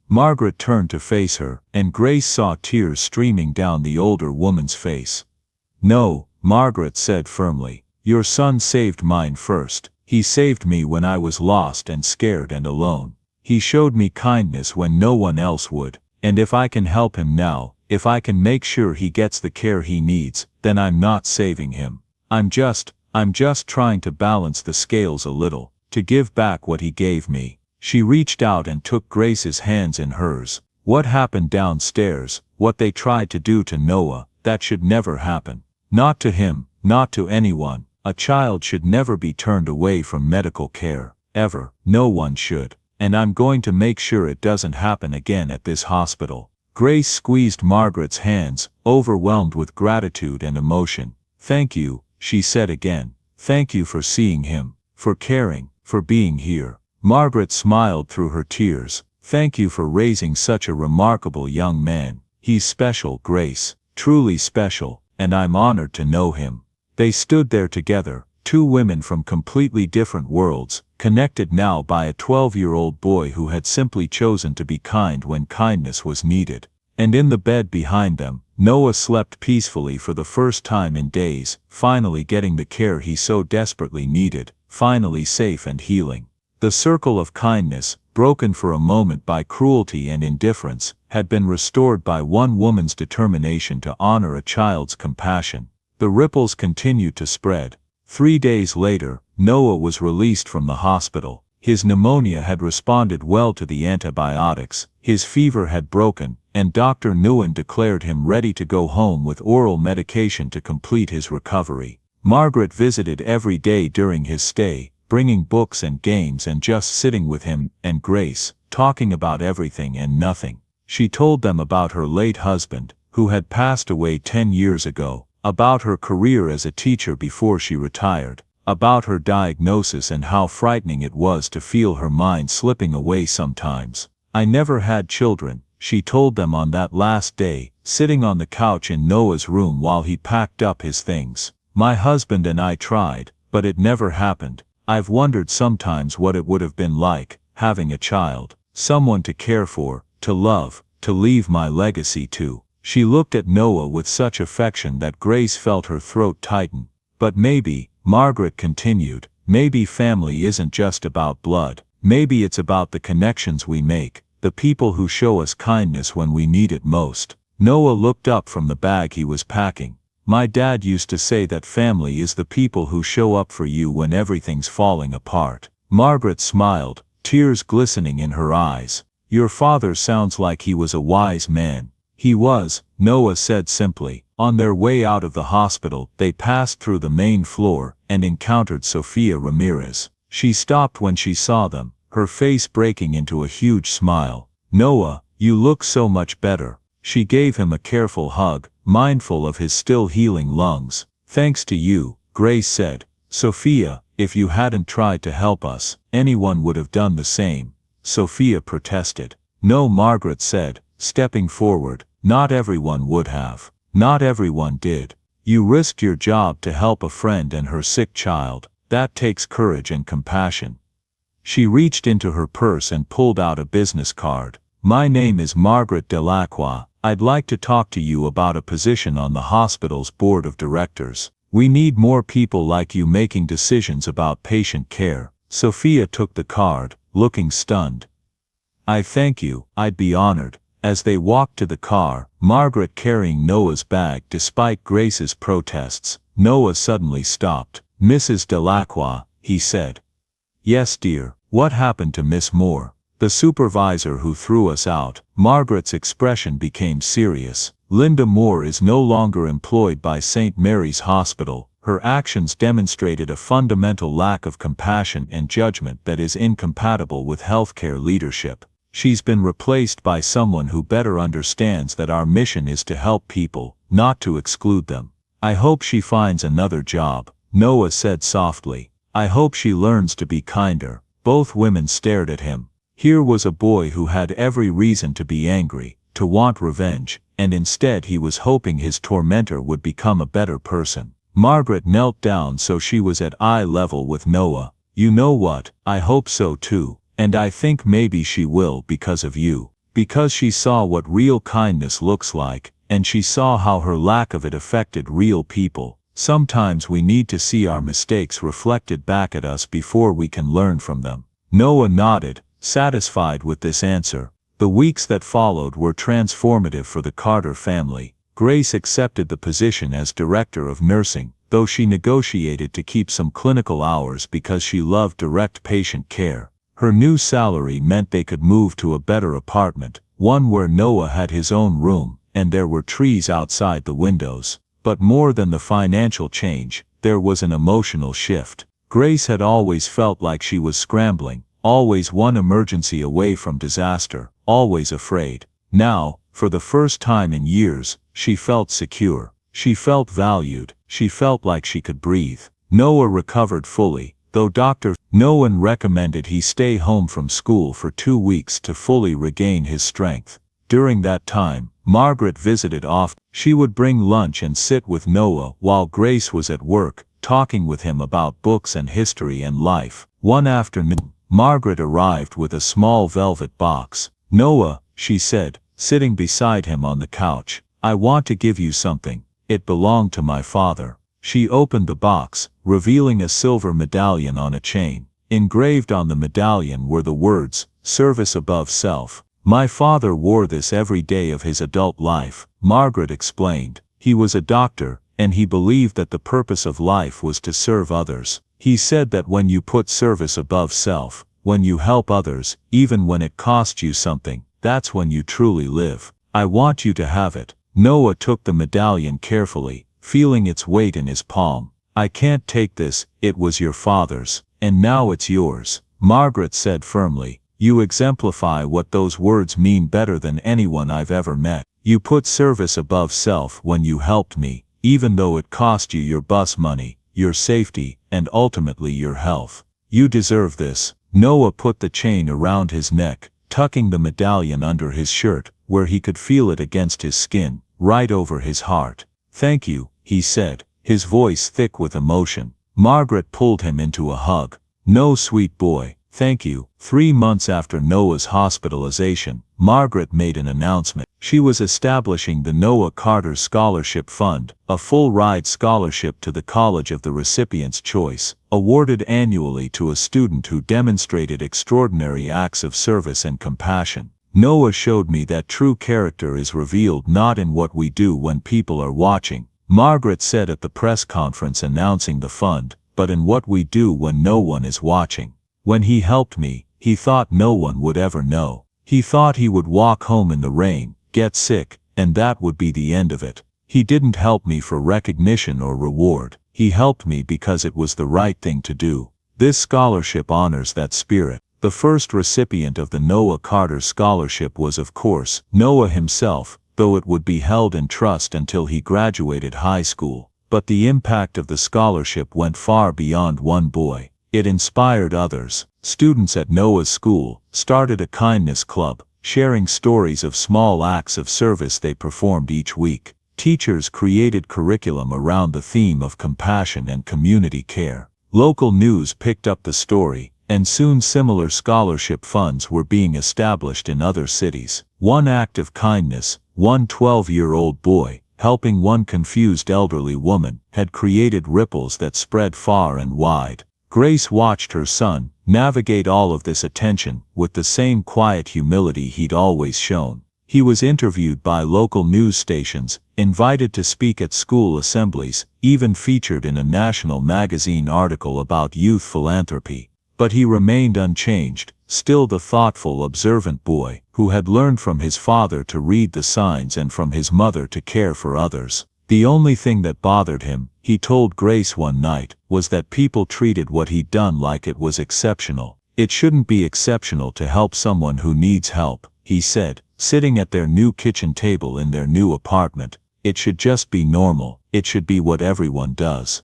Margaret turned to face her, and Grace saw tears streaming down the older woman's face. "No," Margaret said firmly. "Your son saved mine first. He saved me when I was lost and scared and alone. He showed me kindness when no one else would, and if I can help him now, if I can make sure he gets the care he needs, then I'm not saving him. I'm just trying to balance the scales a little, to give back what he gave me." She reached out and took Grace's hands in hers. What happened downstairs, what they tried to do to Noah, that should never happen. Not to him, not to anyone. A child should never be turned away from medical care, ever. No one should. And I'm going to make sure it doesn't happen again at this hospital. Grace squeezed Margaret's hands, overwhelmed with gratitude and emotion. "Thank you," she said again. "Thank you for seeing him, for caring, for being here." Margaret smiled through her tears. "Thank you for raising such a remarkable young man. He's special, Grace, truly special, and I'm honored to know him." They stood there together, two women from completely different worlds, connected now by a 12-year-old boy who had simply chosen to be kind when kindness was needed. And in the bed behind them, Noah slept peacefully for the first time in days, finally getting the care he so desperately needed, finally safe and healing. The circle of kindness, broken for a moment by cruelty and indifference, had been restored by one woman's determination to honor a child's compassion. The ripples continued to spread. 3 days later, Noah was released from the hospital. His pneumonia had responded well to the antibiotics, his fever had broken, and Dr. Nguyen declared him ready to go home with oral medication to complete his recovery. Margaret visited every day during his stay, bringing books and games and just sitting with him and Grace, talking about everything and nothing. She told them about her late husband, who had passed away 10 years ago, about her career as a teacher before she retired, about her diagnosis and how frightening it was to feel her mind slipping away sometimes. "I never had children," she told them on that last day, sitting on the couch in Noah's room while he packed up his things. "My husband and I tried, but it never happened. I've wondered sometimes what it would have been like, having a child, someone to care for, to love, to leave my legacy to." She looked at Noah with such affection that Grace felt her throat tighten. "But maybe," Margaret continued, "maybe family isn't just about blood. Maybe it's about the connections we make, the people who show us kindness when we need it most." Noah looked up from the bag he was packing. "My dad used to say that family is the people who show up for you when everything's falling apart." Margaret smiled, tears glistening in her eyes. "Your father sounds like he was a wise man." "He was," Noah said simply. On their way out of the hospital, they passed through the main floor and encountered Sofia Ramirez. She stopped when she saw them, her face breaking into a huge smile. "Noah, you look so much better." She gave him a careful hug, mindful of his still healing lungs. "Thanks to you," Grace said. "Sofia, if you hadn't tried to help us, anyone would have done the same." Sofia protested. "No," Margaret said, stepping forward, "not everyone would have. Not everyone did. You risked your job to help a friend and her sick child. That takes courage and compassion." She reached into her purse and pulled out a business card. "My name is Margaret Delacroix. I'd like to talk to you about a position on the hospital's board of directors. We need more people like you making decisions about patient care." Sofia took the card, looking stunned. "I thank you, I'd be honored." As they walked to the car, Margaret carrying Noah's bag despite Grace's protests, Noah suddenly stopped. "Mrs. Delacroix," he said. "Yes, dear, what happened to Miss Moore?" "The supervisor who threw us out." Margaret's expression became serious. "Linda Moore is no longer employed by St. Mary's Hospital." Her actions demonstrated a fundamental lack of compassion and judgment that is incompatible with healthcare leadership. She's been replaced by someone who better understands that our mission is to help people, not to exclude them. "I hope she finds another job," Noah said softly. "I hope she learns to be kinder." Both women stared at him. Here was a boy who had every reason to be angry, to want revenge, and instead he was hoping his tormentor would become a better person. Margaret knelt down so she was at eye level with Noah. "You know what, I hope so too, and I think maybe she will because of you. Because she saw what real kindness looks like, and she saw how her lack of it affected real people. Sometimes we need to see our mistakes reflected back at us before we can learn from them." Noah nodded, satisfied with this answer. The weeks that followed were transformative for the Carter family. Grace accepted the position as director of nursing, though she negotiated to keep some clinical hours because she loved direct patient care. Her new salary meant they could move to a better apartment, one where Noah had his own room, and there were trees outside the windows. But more than the financial change, there was an emotional shift. Grace had always felt like she was scrambling, always one emergency away from disaster, always afraid. Now, for the first time in years, she felt secure. She felt valued. She felt like she could breathe. Noah recovered fully, though Dr. Nolan recommended he stay home from school for 2 weeks to fully regain his strength. During that time, Margaret visited often. She would bring lunch and sit with Noah while Grace was at work, talking with him about books and history and life. One afternoon, Margaret arrived with a small velvet box. "Noah," she said, sitting beside him on the couch, "I want to give you something. It belonged to my father." She opened the box, revealing a silver medallion on a chain. Engraved on the medallion were the words, "Service above self." "My father wore this every day of his adult life," Margaret explained. "He was a doctor, and he believed that the purpose of life was to serve others. He said that when you put service above self, when you help others, even when it costs you something, that's when you truly live. I want you to have it." Noah took the medallion carefully, feeling its weight in his palm. "I can't take this, it was your father's, and now it's yours," Margaret said firmly. "You exemplify what those words mean better than anyone I've ever met. You put service above self when you helped me, even though it cost you your bus money, your safety, and ultimately your health. You deserve this." Noah put the chain around his neck, tucking the medallion under his shirt, where he could feel it against his skin, right over his heart. "Thank you," he said, his voice thick with emotion. Margaret pulled him into a hug. "No, sweet boy, thank you." 3 months after Noah's hospitalization, Margaret made an announcement. She was establishing the Noah Carter Scholarship Fund, a full-ride scholarship to the college of the recipient's choice, awarded annually to a student who demonstrated extraordinary acts of service and compassion. "Noah showed me that true character is revealed not in what we do when people are watching," Margaret said at the press conference announcing the fund, "but in what we do when no one is watching. When he helped me, he thought no one would ever know. He thought he would walk home in the rain, get sick, and that would be the end of it. He didn't help me for recognition or reward. He helped me because it was the right thing to do." This scholarship honors that spirit. The first recipient of the Noah Carter Scholarship was, of course, Noah himself, though it would be held in trust until he graduated high school. But the impact of the scholarship went far beyond one boy. It inspired others. Students at Noah's school started a kindness club, sharing stories of small acts of service they performed each week. Teachers created curriculum around the theme of compassion and community care. Local news picked up the story, and soon similar scholarship funds were being established in other cities. One act of kindness, one 12-year-old boy, helping one confused elderly woman, had created ripples that spread far and wide. Grace watched her son navigate all of this attention with the same quiet humility he'd always shown. He was interviewed by local news stations, invited to speak at school assemblies, even featured in a national magazine article about youth philanthropy. But he remained unchanged, still the thoughtful, observant boy who had learned from his father to read the signs and from his mother to care for others. The only thing that bothered him, he told Grace one night, was that people treated what he'd done like it was exceptional. "It shouldn't be exceptional to help someone who needs help," he said, sitting at their new kitchen table in their new apartment. "It should just be normal. It should be what everyone does."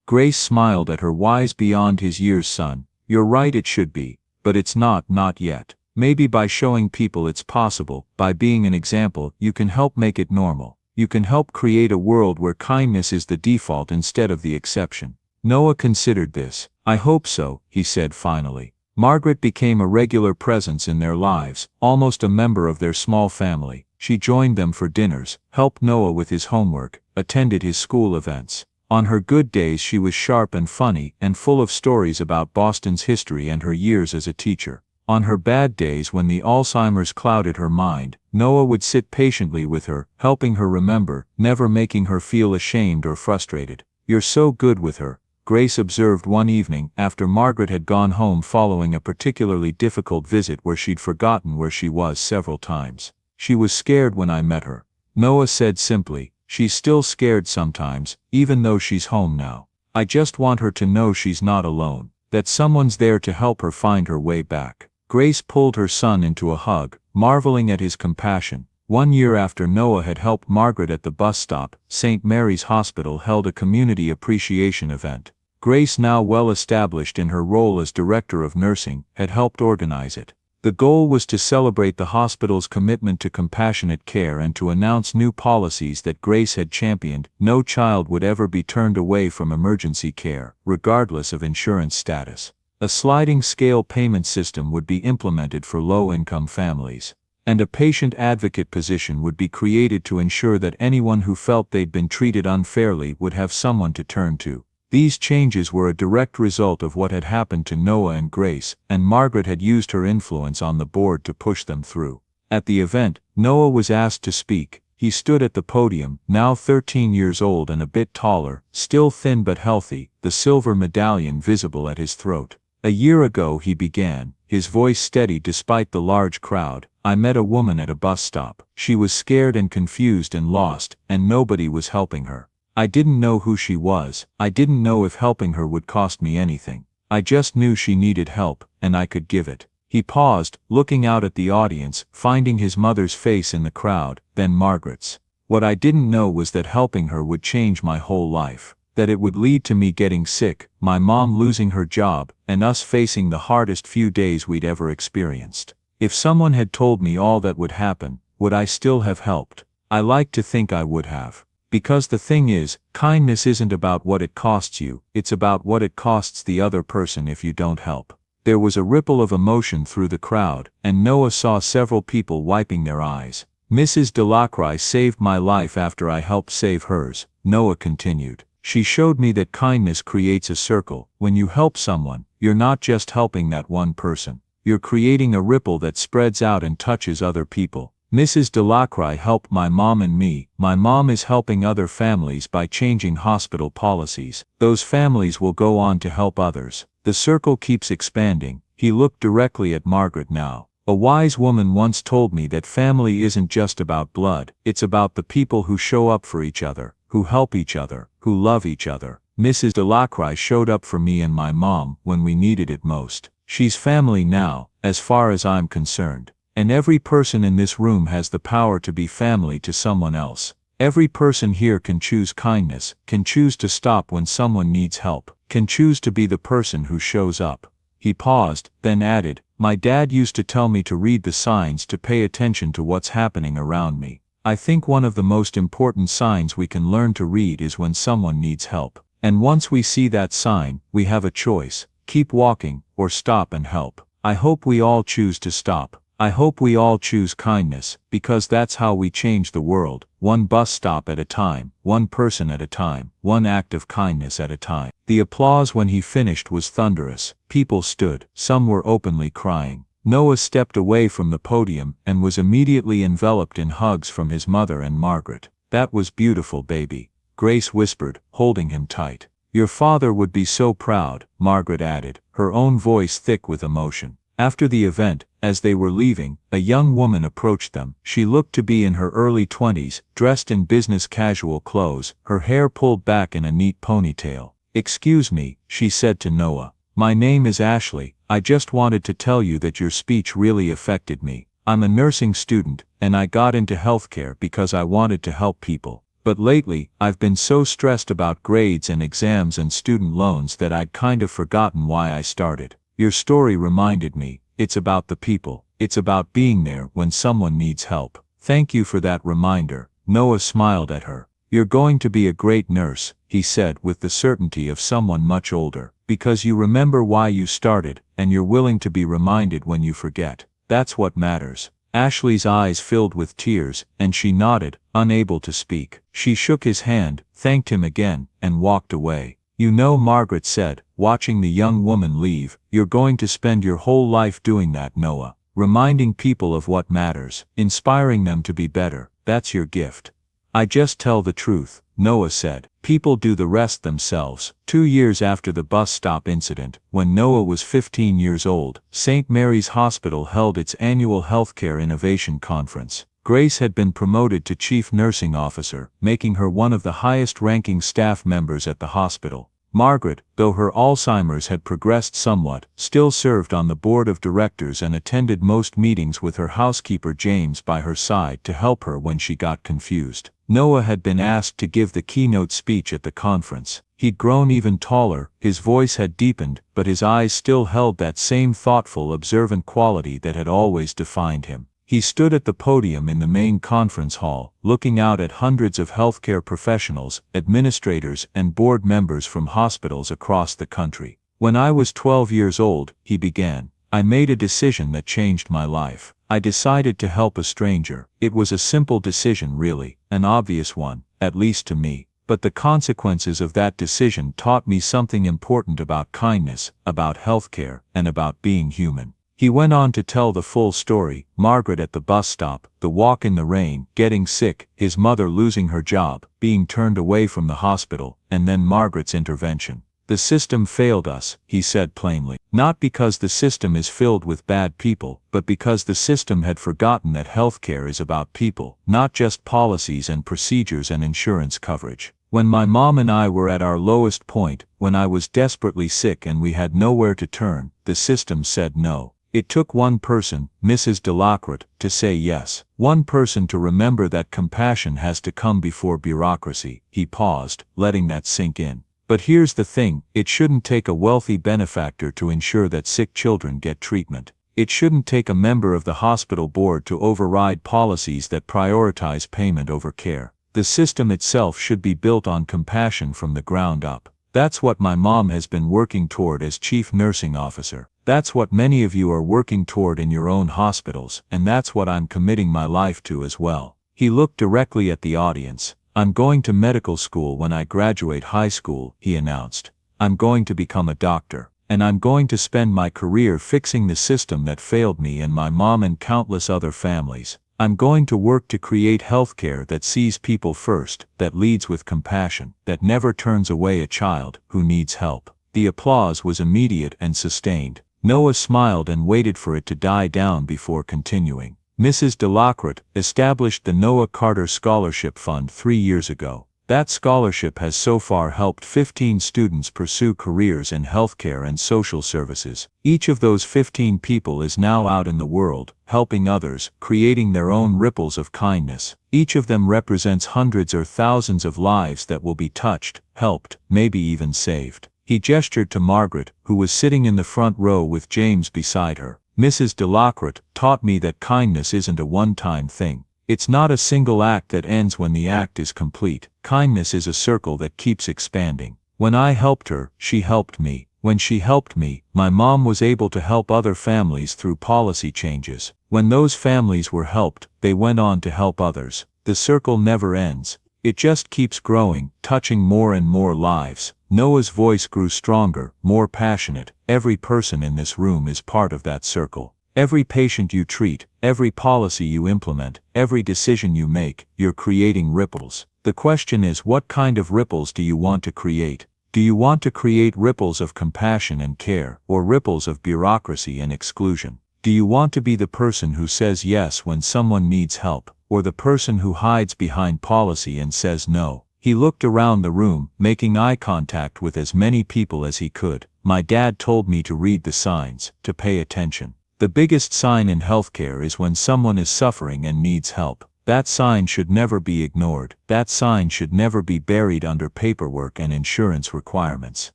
Grace smiled at her wise beyond his years son. "You're right, it should be, but it's not yet. Maybe by showing people it's possible, by being an example, you can help make it normal. You can help create a world where kindness is the default instead of the exception." Noah considered this. "I hope so," he said finally. Margaret became a regular presence in their lives, almost a member of their small family. She joined them for dinners, helped Noah with his homework, attended his school events. On her good days she was sharp and funny and full of stories about Boston's history and her years as a teacher. On her bad days when the Alzheimer's clouded her mind, Noah would sit patiently with her, helping her remember, never making her feel ashamed or frustrated. "You're so good with her," Grace observed one evening after Margaret had gone home following a particularly difficult visit where she'd forgotten where she was several times. "She was scared when I met her," Noah said simply. "She's still scared sometimes, even though she's home now. I just want her to know she's not alone, that someone's there to help her find her way back." Grace pulled her son into a hug, marveling at his compassion. 1 year after Noah had helped Margaret at the bus stop, St. Mary's Hospital held a community appreciation event. Grace, now well established in her role as director of nursing, had helped organize it. The goal was to celebrate the hospital's commitment to compassionate care and to announce new policies that Grace had championed. No child would ever be turned away from emergency care, regardless of insurance status. A sliding scale payment system would be implemented for low-income families, and a patient advocate position would be created to ensure that anyone who felt they'd been treated unfairly would have someone to turn to. These changes were a direct result of what had happened to Noah and Grace, and Margaret had used her influence on the board to push them through. At the event, Noah was asked to speak. He stood at the podium, now 13 years old and a bit taller, still thin but healthy, the silver medallion visible at his throat. "A year ago," he began, his voice steady despite the large crowd, "I met a woman at a bus stop. She was scared and confused and lost, and nobody was helping her. I didn't know who she was, I didn't know if helping her would cost me anything. I just knew she needed help, and I could give it." He paused, looking out at the audience, finding his mother's face in the crowd, then Margaret's. "What I didn't know was that helping her would change my whole life. That it would lead to me getting sick, my mom losing her job, and us facing the hardest few days we'd ever experienced. If someone had told me all that would happen, would I still have helped? I like to think I would have. Because the thing is, kindness isn't about what it costs you, it's about what it costs the other person if you don't help." There was a ripple of emotion through the crowd, and Noah saw several people wiping their eyes. "Mrs. Delacroix saved my life after I helped save hers," Noah continued. "She showed me that kindness creates a circle. When you help someone, you're not just helping that one person. You're creating a ripple that spreads out and touches other people. Mrs. Delacroix helped my mom and me. My mom is helping other families by changing hospital policies. Those families will go on to help others. The circle keeps expanding." He looked directly at Margaret now. "A wise woman once told me that family isn't just about blood, it's about the people who show up for each other, who help each other, who love each other. Mrs. Delacroix showed up for me and my mom when we needed it most. She's family now, as far as I'm concerned. And every person in this room has the power to be family to someone else. Every person here can choose kindness, can choose to stop when someone needs help, can choose to be the person who shows up." He paused, then added, "My dad used to tell me to read the signs, to pay attention to what's happening around me. I think one of the most important signs we can learn to read is when someone needs help. And once we see that sign, we have a choice: keep walking, or stop and help. I hope we all choose to stop. I hope we all choose kindness, because that's how we change the world, one bus stop at a time, one person at a time, one act of kindness at a time." The applause when he finished was thunderous. People stood, some were openly crying. Noah stepped away from the podium and was immediately enveloped in hugs from his mother and Margaret. "That was beautiful, baby," Grace whispered, holding him tight. "Your father would be so proud," Margaret added, her own voice thick with emotion. After the event, as they were leaving, a young woman approached them. She looked to be in her early 20s, dressed in business casual clothes, her hair pulled back in a neat ponytail. "Excuse me," she said to Noah. "My name is Ashley. I just wanted to tell you that your speech really affected me. I'm a nursing student, and I got into healthcare because I wanted to help people. But lately, I've been so stressed about grades and exams and student loans that I'd kind of forgotten why I started. Your story reminded me, it's about the people, it's about being there when someone needs help. Thank you for that reminder." Noah smiled at her. "You're going to be a great nurse," he said with the certainty of someone much older, "because you remember why you started, and you're willing to be reminded when you forget. That's what matters." Ashley's eyes filled with tears, and she nodded, unable to speak. She shook his hand, thanked him again, and walked away. "You know," Margaret said, watching the young woman leave, "you're going to spend your whole life doing that, Noah. Reminding people of what matters, inspiring them to be better. That's your gift." "I just tell the truth," Noah said. "People do the rest themselves." 2 years after the bus stop incident, when Noah was 15 years old, St. Mary's Hospital held its annual Healthcare Innovation Conference. Grace had been promoted to Chief Nursing Officer, making her one of the highest-ranking staff members at the hospital. Margaret, though her Alzheimer's had progressed somewhat, still served on the board of directors and attended most meetings with her housekeeper James by her side to help her when she got confused. Noah had been asked to give the keynote speech at the conference. He'd grown even taller, his voice had deepened, but his eyes still held that same thoughtful, observant quality that had always defined him. He stood at the podium in the main conference hall, looking out at hundreds of healthcare professionals, administrators, and board members from hospitals across the country. "When I was 12 years old," he began, "I made a decision that changed my life. I decided to help a stranger. It was a simple decision really, an obvious one, at least to me. But the consequences of that decision taught me something important about kindness, about healthcare, and about being human." He went on to tell the full story: Margaret at the bus stop, the walk in the rain, getting sick, his mother losing her job, being turned away from the hospital, and then Margaret's intervention. "The system failed us," he said plainly. "Not because the system is filled with bad people, but because the system had forgotten that healthcare is about people, not just policies and procedures and insurance coverage. When my mom and I were at our lowest point, when I was desperately sick and we had nowhere to turn, the system said no. It took one person, Mrs. Delacroix, to say yes. One person to remember that compassion has to come before bureaucracy." He paused, letting that sink in. "But here's the thing, it shouldn't take a wealthy benefactor to ensure that sick children get treatment. It shouldn't take a member of the hospital board to override policies that prioritize payment over care. The system itself should be built on compassion from the ground up. That's what my mom has been working toward as Chief Nursing Officer. That's what many of you are working toward in your own hospitals, and that's what I'm committing my life to as well." He looked directly at the audience. "I'm going to medical school when I graduate high school," he announced. "I'm going to become a doctor. And I'm going to spend my career fixing the system that failed me and my mom and countless other families. I'm going to work to create healthcare that sees people first, that leads with compassion, that never turns away a child who needs help." The applause was immediate and sustained. Noah smiled and waited for it to die down before continuing. "Mrs. Delacroix established the Noah Carter Scholarship Fund 3 years ago. That scholarship has so far helped 15 students pursue careers in healthcare and social services. Each of those 15 people is now out in the world, helping others, creating their own ripples of kindness. Each of them represents hundreds or thousands of lives that will be touched, helped, maybe even saved." He gestured to Margaret, who was sitting in the front row with James beside her. "Mrs. Delacroix taught me that kindness isn't a one-time thing. It's not a single act that ends when the act is complete. Kindness is a circle that keeps expanding. When I helped her, she helped me. When she helped me, my mom was able to help other families through policy changes. When those families were helped, they went on to help others. The circle never ends. It just keeps growing, touching more and more lives." Noah's voice grew stronger, more passionate. "Every person in this room is part of that circle. Every patient you treat, every policy you implement, every decision you make, you're creating ripples. The question is, what kind of ripples do you want to create? Do you want to create ripples of compassion and care, or ripples of bureaucracy and exclusion? Do you want to be the person who says yes when someone needs help, or the person who hides behind policy and says no?" He looked around the room, making eye contact with as many people as he could. "My dad told me to read the signs, to pay attention. The biggest sign in healthcare is when someone is suffering and needs help. That sign should never be ignored. That sign should never be buried under paperwork and insurance requirements.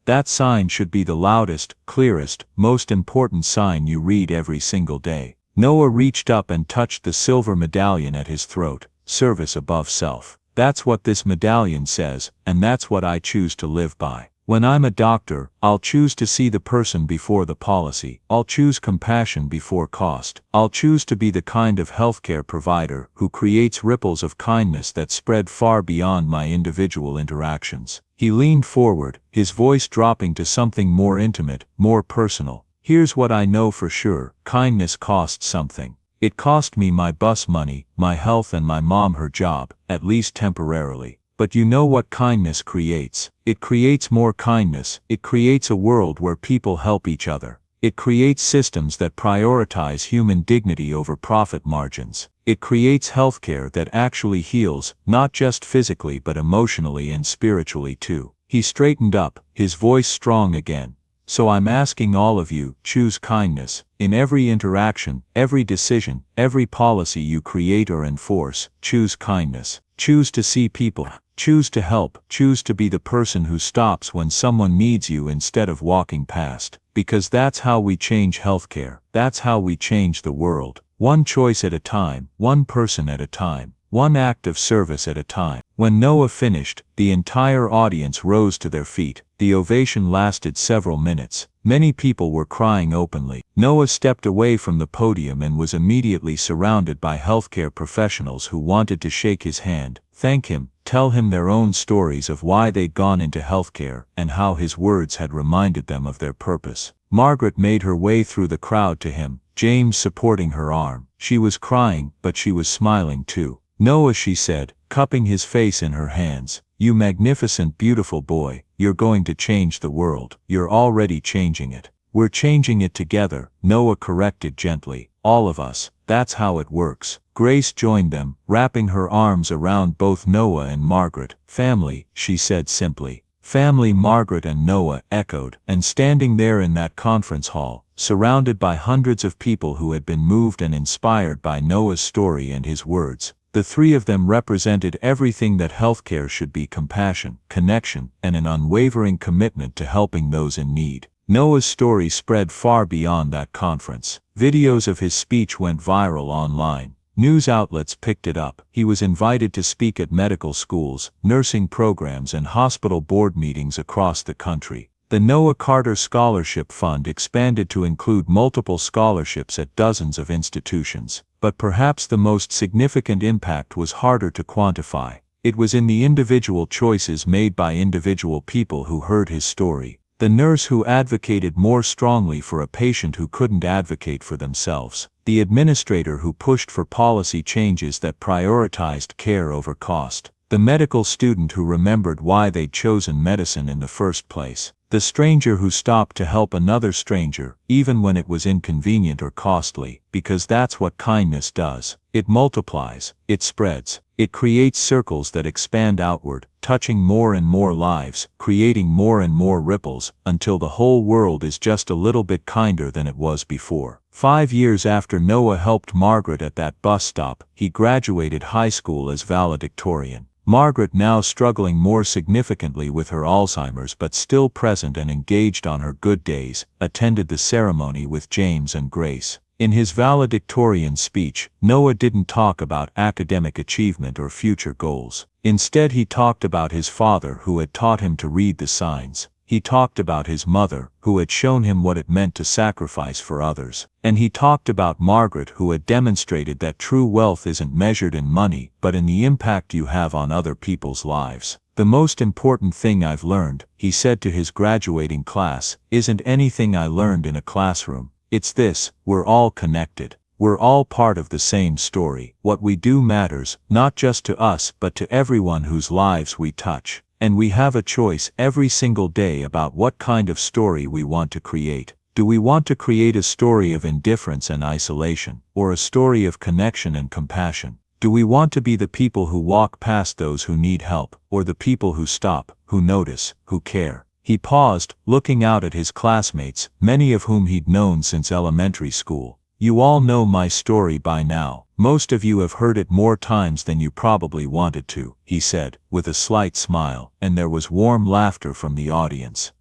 That sign should be the loudest, clearest, most important sign you read every single day." Noah reached up and touched the silver medallion at his throat. service above self. That's what this medallion says, and that's what I choose to live by. When I'm a doctor, I'll choose to see the person before the policy. I'll choose compassion before cost. I'll choose to be the kind of healthcare provider who creates ripples of kindness that spread far beyond my individual interactions. He leaned forward, his voice dropping to something more intimate, more personal. Here's what I know for sure: kindness costs something. It cost me my bus money, my health, and my mom her job, at least temporarily. But you know what kindness creates? It creates more kindness. It creates a world where people help each other. It creates systems that prioritize human dignity over profit margins. It creates healthcare that actually heals, not just physically but emotionally and spiritually too. He straightened up, his voice strong again. So I'm asking all of you, choose kindness. In every interaction, every decision, every policy you create or enforce, choose kindness. Choose to see people. Choose to help. Choose to be the person who stops when someone needs you instead of walking past. Because that's how we change healthcare. That's how we change the world. One choice at a time, one person at a time, one act of service at a time. When Noah finished, the entire audience rose to their feet. The ovation lasted several minutes. Many people were crying openly. Noah stepped away from the podium and was immediately surrounded by healthcare professionals who wanted to shake his hand, thank him, tell him their own stories of why they'd gone into healthcare and how his words had reminded them of their purpose. Margaret made her way through the crowd to him, James supporting her arm. She was crying, but she was smiling too. Noah, she said, cupping his face in her hands, you magnificent, beautiful boy, you're going to change the world. You're already changing it. We're changing it together, Noah corrected gently. All of us. That's how it works. Grace joined them, wrapping her arms around both Noah and Margaret. Family, she said simply. Family, Margaret and Noah echoed, and standing there in that conference hall, surrounded by hundreds of people who had been moved and inspired by Noah's story and his words, the three of them represented everything that healthcare should be: compassion, connection, and an unwavering commitment to helping those in need. Noah's story spread far beyond that conference. Videos of his speech went viral online. News outlets picked it up. He was invited to speak at medical schools, nursing programs, and hospital board meetings across the country. The Noah Carter Scholarship Fund expanded to include multiple scholarships at dozens of institutions. But perhaps the most significant impact was harder to quantify. It was in the individual choices made by individual people who heard his story. The nurse who advocated more strongly for a patient who couldn't advocate for themselves. The administrator who pushed for policy changes that prioritized care over cost. The medical student who remembered why they'd chosen medicine in the first place. The stranger who stopped to help another stranger, even when it was inconvenient or costly, because that's what kindness does. It multiplies, it spreads, it creates circles that expand outward, touching more and more lives, creating more and more ripples, until the whole world is just a little bit kinder than it was before. 5 years after Noah helped Margaret at that bus stop, he graduated high school as valedictorian. Margaret, now struggling more significantly with her Alzheimer's but still present and engaged on her good days, attended the ceremony with James and Grace. In his valedictorian speech, Noah didn't talk about academic achievement or future goals. Instead, he talked about his father who had taught him to read the signs. He talked about his mother, who had shown him what it meant to sacrifice for others. And he talked about Margaret, who had demonstrated that true wealth isn't measured in money, but in the impact you have on other people's lives. The most important thing I've learned, he said to his graduating class, isn't anything I learned in a classroom. It's this: we're all connected. We're all part of the same story. What we do matters, not just to us but to everyone whose lives we touch. And we have a choice every single day about what kind of story we want to create. Do we want to create a story of indifference and isolation, or a story of connection and compassion? Do we want to be the people who walk past those who need help, or the people who stop, who notice, who care? He paused, looking out at his classmates, many of whom he'd known since elementary school. You all know my story by now. Most of you have heard it more times than you probably wanted to, he said, with a slight smile, and there was warm laughter from the audience.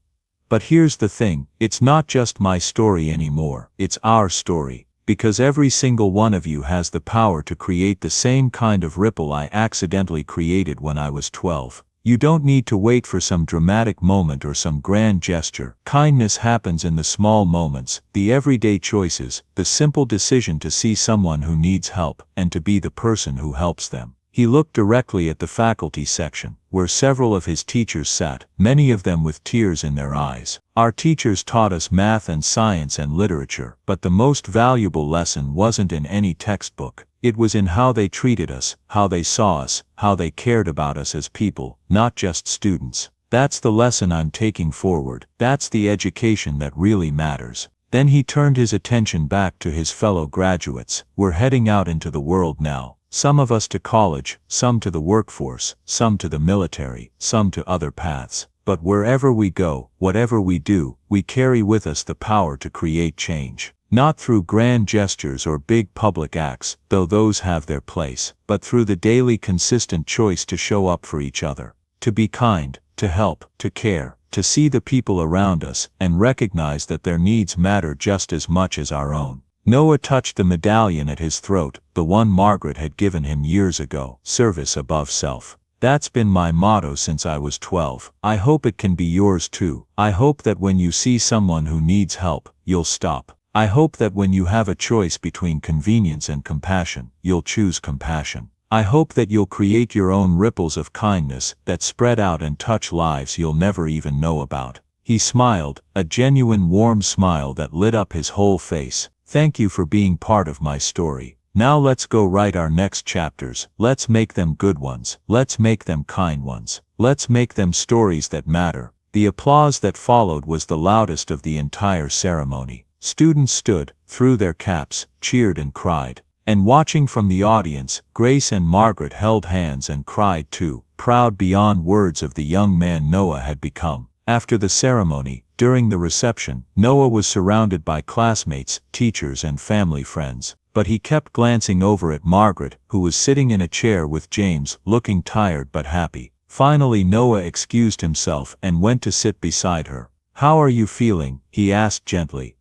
But here's the thing, it's not just my story anymore, it's our story. Because every single one of you has the power to create the same kind of ripple I accidentally created when I was 12. You don't need to wait for some dramatic moment or some grand gesture. Kindness happens in the small moments, the everyday choices, the simple decision to see someone who needs help, and to be the person who helps them. He looked directly at the faculty section, where several of his teachers sat, many of them with tears in their eyes. Our teachers taught us math and science and literature, but the most valuable lesson wasn't in any textbook. It was in how they treated us, how they saw us, how they cared about us as people, not just students. That's the lesson I'm taking forward. That's the education that really matters. Then he turned his attention back to his fellow graduates. We're heading out into the world now. Some of us to college, some to the workforce, some to the military, some to other paths. But wherever we go, whatever we do, we carry with us the power to create change. Not through grand gestures or big public acts, though those have their place, but through the daily consistent choice to show up for each other, to be kind, to help, to care, to see the people around us, and recognize that their needs matter just as much as our own. Noah touched the medallion at his throat, the one Margaret had given him years ago. Service above self. That's been my motto since I was 12. I hope it can be yours too. I hope that when you see someone who needs help, you'll stop. I hope that when you have a choice between convenience and compassion, you'll choose compassion. I hope that you'll create your own ripples of kindness that spread out and touch lives you'll never even know about. He smiled, a genuine warm smile that lit up his whole face. Thank you for being part of my story. Now let's go write our next chapters. Let's make them good ones. Let's make them kind ones. Let's make them stories that matter. The applause that followed was the loudest of the entire ceremony. Students stood, threw their caps, cheered and cried. And watching from the audience, Grace and Margaret held hands and cried too, proud beyond words of the young man Noah had become. After the ceremony, during the reception, Noah was surrounded by classmates, teachers and family friends, but he kept glancing over at Margaret, who was sitting in a chair with James, looking tired but happy. Finally Noah excused himself and went to sit beside her. "How are you feeling?" he asked gently.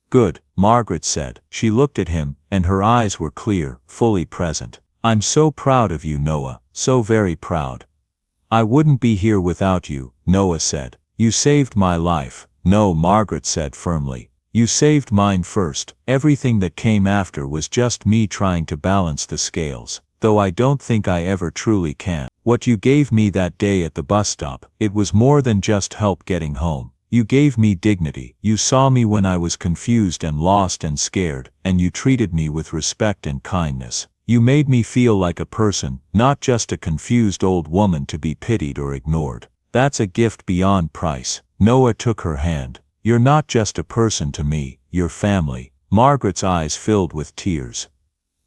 "Good," Margaret said. She looked at him, and her eyes were clear, fully present. "I'm so proud of you, Noah, so very proud." "I wouldn't be here without you," Noah said. "You saved my life." "No," Margaret said firmly. "You saved mine first. Everything that came after was just me trying to balance the scales, though I don't think I ever truly can. What you gave me that day at the bus stop, it was more than just help getting home. You gave me dignity. You saw me when I was confused and lost and scared, and you treated me with respect and kindness. You made me feel like a person, not just a confused old woman to be pitied or ignored. That's a gift beyond price." Noah took her hand. "You're not just a person to me, you're family." Margaret's eyes filled with tears.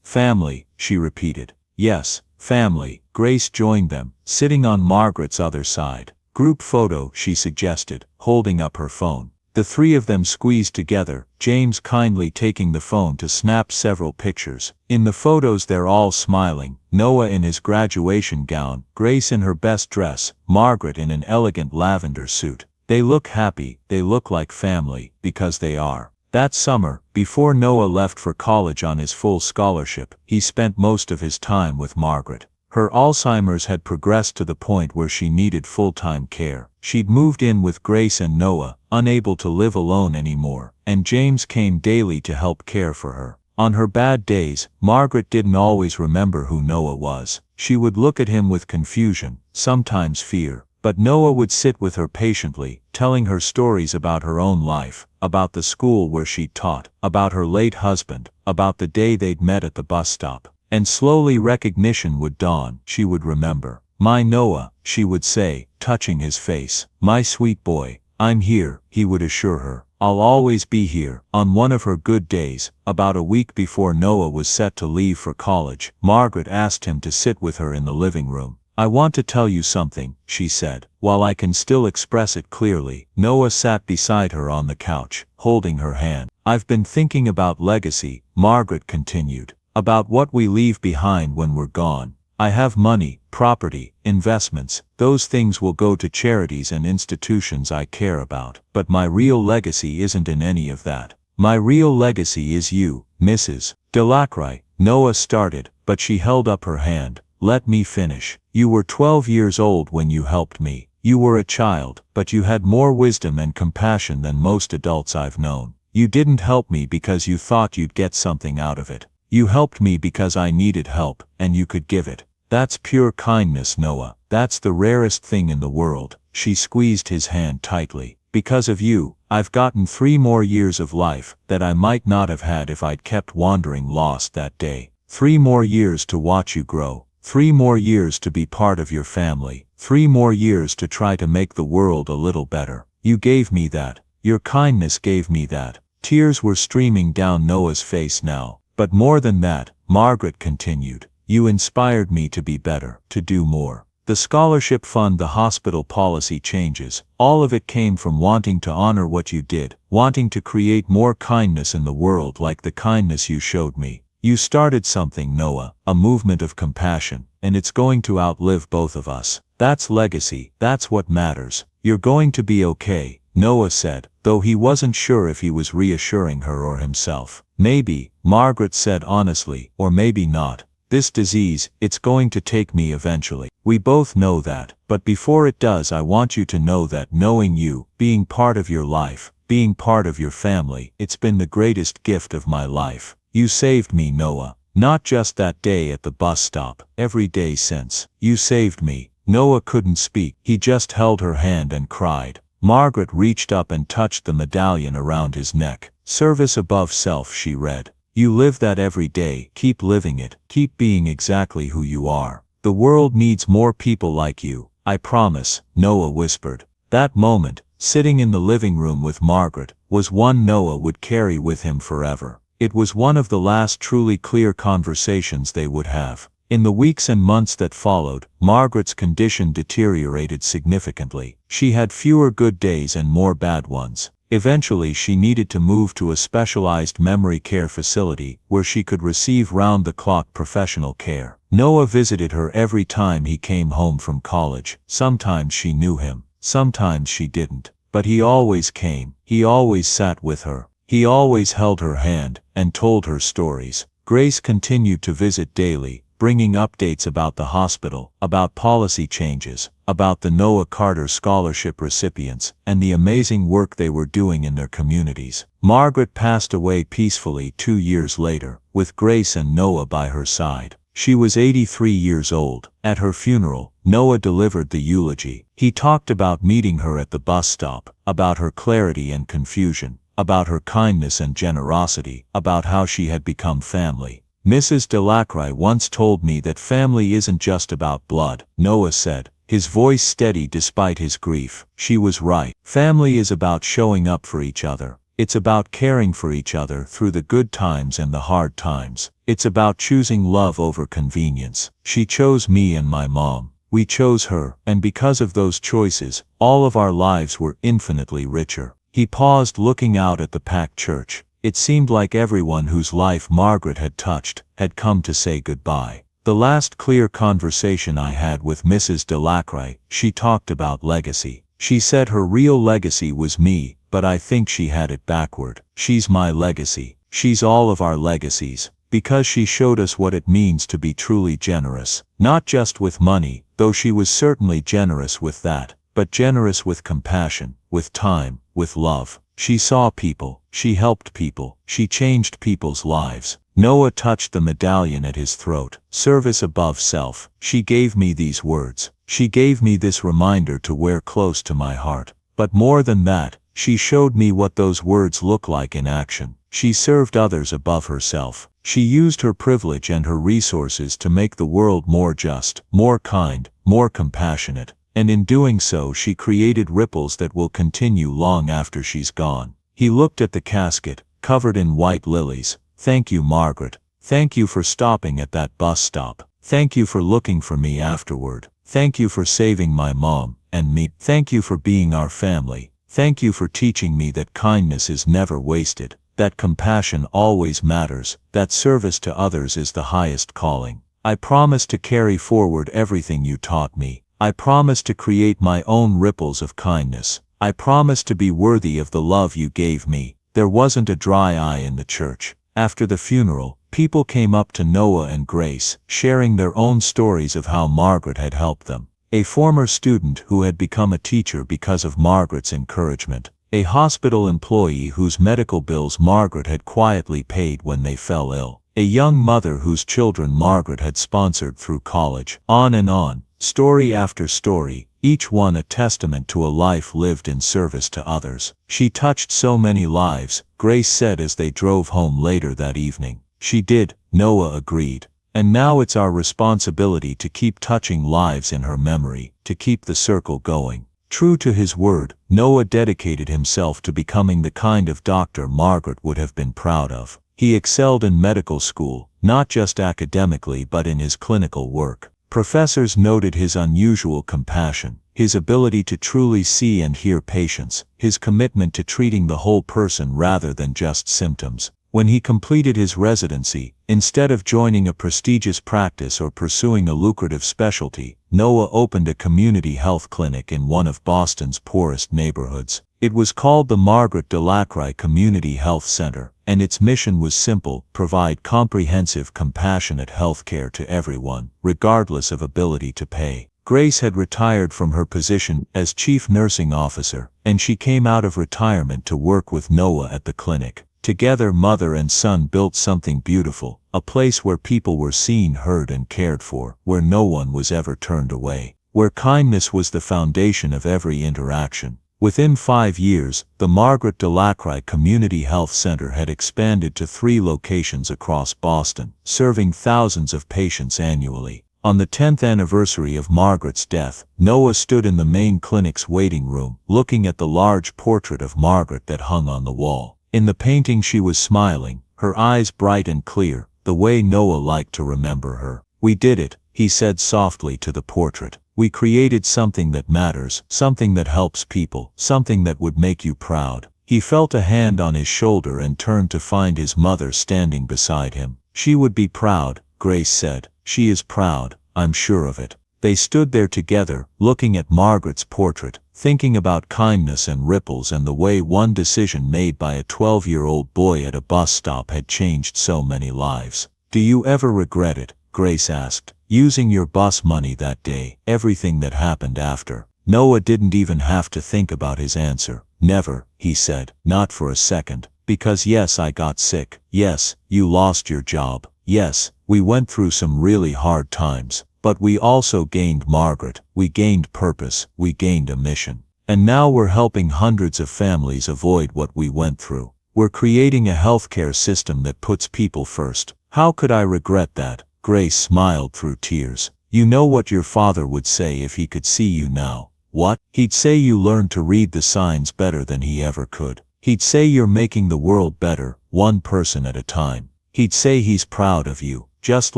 "Family," she repeated. "Yes, family." Grace joined them, sitting on Margaret's other side. "Group photo," she suggested, holding up her phone. The three of them squeezed together, James kindly taking the phone to snap several pictures. In the photos they're all smiling, Noah in his graduation gown, Grace in her best dress, Margaret in an elegant lavender suit. They look happy, they look like family, because they are. That summer, before Noah left for college on his full scholarship, he spent most of his time with Margaret. Her Alzheimer's had progressed to the point where she needed full-time care. She'd moved in with Grace and Noah, unable to live alone anymore, and James came daily to help care for her. On her bad days, Margaret didn't always remember who Noah was. She would look at him with confusion, sometimes fear, but Noah would sit with her patiently, telling her stories about her own life, about the school where she'd taught, about her late husband, about the day they'd met at the bus stop. And slowly recognition would dawn. She would remember. "My Noah," she would say, touching his face. "My sweet boy, I'm here," he would assure her. "I'll always be here." On one of her good days, about a week before Noah was set to leave for college, Margaret asked him to sit with her in the living room. "I want to tell you something," she said, "while I can still express it clearly." Noah sat beside her on the couch, holding her hand. "I've been thinking about legacy," Margaret continued. "About what we leave behind when we're gone. I have money, property, investments. Those things will go to charities and institutions I care about. But my real legacy isn't in any of that. My real legacy is you, Mrs. Delacroix. Noah started, but she held up her hand. Let me finish. You were 12 years old when you helped me. You were a child, but you had more wisdom and compassion than most adults I've known. You didn't help me because you thought you'd get something out of it. You helped me because I needed help, and you could give it. That's pure kindness, Noah. That's the rarest thing in the world. She squeezed his hand tightly. Because of you, I've gotten 3 more years of life that I might not have had if I'd kept wandering lost that day. 3 more years to watch you grow. 3 more years to be part of your family. 3 more years to try to make the world a little better. You gave me that. Your kindness gave me that. Tears were streaming down Noah's face now. But more than that, Margaret continued, you inspired me to be better, to do more. The scholarship fund, the hospital policy changes, all of it came from wanting to honor what you did, wanting to create more kindness in the world like the kindness you showed me. You started something, Noah, a movement of compassion, and it's going to outlive both of us. That's legacy, that's what matters. You're going to be okay, Noah said, though he wasn't sure if he was reassuring her or himself. Maybe, Margaret said honestly, or maybe not. This disease, it's going to take me eventually. We both know that, but before it does, I want you to know that knowing you, being part of your life, being part of your family, it's been the greatest gift of my life. You saved me, Noah. Not just that day at the bus stop, every day since. You saved me. Noah couldn't speak, he just held her hand and cried. Margaret reached up and touched the medallion around his neck. Service above self, she read. You live that every day, keep living it, keep being exactly who you are. The world needs more people like you, I promise, Noah whispered. That moment, sitting in the living room with Margaret, was one Noah would carry with him forever. It was one of the last truly clear conversations they would have. In the weeks and months that followed, Margaret's condition deteriorated significantly. She had fewer good days and more bad ones. Eventually she needed to move to a specialized memory care facility where she could receive round-the-clock professional care. Noah visited her every time he came home from college. Sometimes she knew him, sometimes she didn't. But he always came, he always sat with her, he always held her hand, and told her stories. Grace continued to visit daily, bringing updates about the hospital, about policy changes, about the Noah Carter Scholarship recipients, and the amazing work they were doing in their communities. Margaret passed away peacefully 2 years later, with Grace and Noah by her side. She was 83 years old. At her funeral, Noah delivered the eulogy. He talked about meeting her at the bus stop, about her clarity and confusion, about her kindness and generosity, about how she had become family. Mrs. Delacroix once told me that family isn't just about blood, Noah said, his voice steady despite his grief. She was right. Family is about showing up for each other. It's about caring for each other through the good times and the hard times. It's about choosing love over convenience. She chose me and my mom. We chose her, and because of those choices, all of our lives were infinitely richer. He paused, looking out at the packed church. It seemed like everyone whose life Margaret had touched had come to say goodbye. The last clear conversation I had with Mrs. Delacroix, she talked about legacy. She said her real legacy was me, but I think she had it backward. She's my legacy. She's all of our legacies, because she showed us what it means to be truly generous. Not just with money, though she was certainly generous with that, but generous with compassion, with time, with love. She saw people, she helped people, she changed people's lives. Noah touched the medallion at his throat. Service above self. She gave me these words. She gave me this reminder to wear close to my heart. But more than that, she showed me what those words look like in action. She served others above herself. She used her privilege and her resources to make the world more just, more kind, more compassionate. And in doing so she created ripples that will continue long after she's gone. He looked at the casket, covered in white lilies. Thank you, Margaret. Thank you for stopping at that bus stop. Thank you for looking for me afterward. Thank you for saving my mom, and me. Thank you for being our family. Thank you for teaching me that kindness is never wasted, that compassion always matters, that service to others is the highest calling. I promise to carry forward everything you taught me. I promise to create my own ripples of kindness. I promise to be worthy of the love you gave me. There wasn't a dry eye in the church. After the funeral, people came up to Noah and Grace, sharing their own stories of how Margaret had helped them. A former student who had become a teacher because of Margaret's encouragement. A hospital employee whose medical bills Margaret had quietly paid when they fell ill. A young mother whose children Margaret had sponsored through college. On and on, story after story, each one a testament to a life lived in service to others. She touched so many lives, Grace said as they drove home later that evening. She did, Noah agreed. And now it's our responsibility to keep touching lives in her memory, to keep the circle going. True to his word, Noah dedicated himself to becoming the kind of doctor Margaret would have been proud of. He excelled in medical school, not just academically but in his clinical work. Professors noted his unusual compassion, his ability to truly see and hear patients, his commitment to treating the whole person rather than just symptoms. When he completed his residency, instead of joining a prestigious practice or pursuing a lucrative specialty, Noah opened a community health clinic in one of Boston's poorest neighborhoods. It was called the Margaret Delacroix Community Health Center, and its mission was simple: provide comprehensive, compassionate health care to everyone, regardless of ability to pay. Grace had retired from her position as chief nursing officer, and she came out of retirement to work with Noah at the clinic. Together, mother and son built something beautiful, a place where people were seen, heard, and cared for, where no one was ever turned away, where kindness was the foundation of every interaction. Within 5 years, the Margaret Delacroix Community Health Center had expanded to 3 locations across Boston, serving thousands of patients annually. On the 10th anniversary of Margaret's death, Noah stood in the main clinic's waiting room, looking at the large portrait of Margaret that hung on the wall. In the painting she was smiling, her eyes bright and clear, the way Noah liked to remember her. "We did it," he said softly to the portrait. "We created something that matters, something that helps people, something that would make you proud." He felt a hand on his shoulder and turned to find his mother standing beside him. "She would be proud," Grace said. "She is proud, I'm sure of it." They stood there together, looking at Margaret's portrait, thinking about kindness and ripples and the way one decision made by a 12-year-old boy at a bus stop had changed so many lives. "Do you ever regret it?" Grace asked. "Using your bus money that day, everything that happened after?" Noah didn't even have to think about his answer. "Never," he said, "not for a second. Because yes, I got sick. Yes, you lost your job. Yes, we went through some really hard times. But we also gained Margaret, we gained purpose, we gained a mission. And now we're helping hundreds of families avoid what we went through. We're creating a healthcare system that puts people first. How could I regret that?" Grace smiled through tears. "You know what your father would say if he could see you now." "What?" "He'd say you learned to read the signs better than he ever could. He'd say you're making the world better, one person at a time. He'd say he's proud of you, just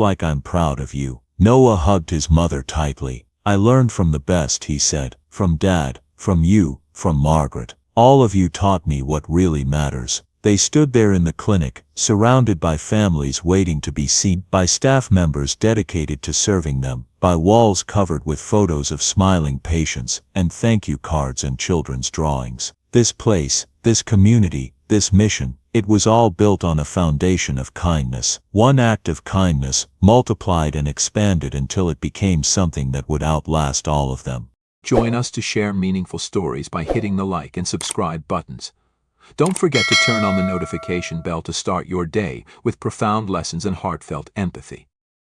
like I'm proud of you." Noah hugged his mother tightly. "I learned from the best," he said. "From Dad, from you, from Margaret. All of you taught me what really matters." They stood there in the clinic, surrounded by families waiting to be seen, by staff members dedicated to serving them, by walls covered with photos of smiling patients, and thank you cards and children's drawings. This place, this community, this mission, it was all built on a foundation of kindness. One act of kindness, multiplied and expanded until it became something that would outlast all of them. Join us to share meaningful stories by hitting the like and subscribe buttons. Don't forget to turn on the notification bell to start your day with profound lessons and heartfelt empathy.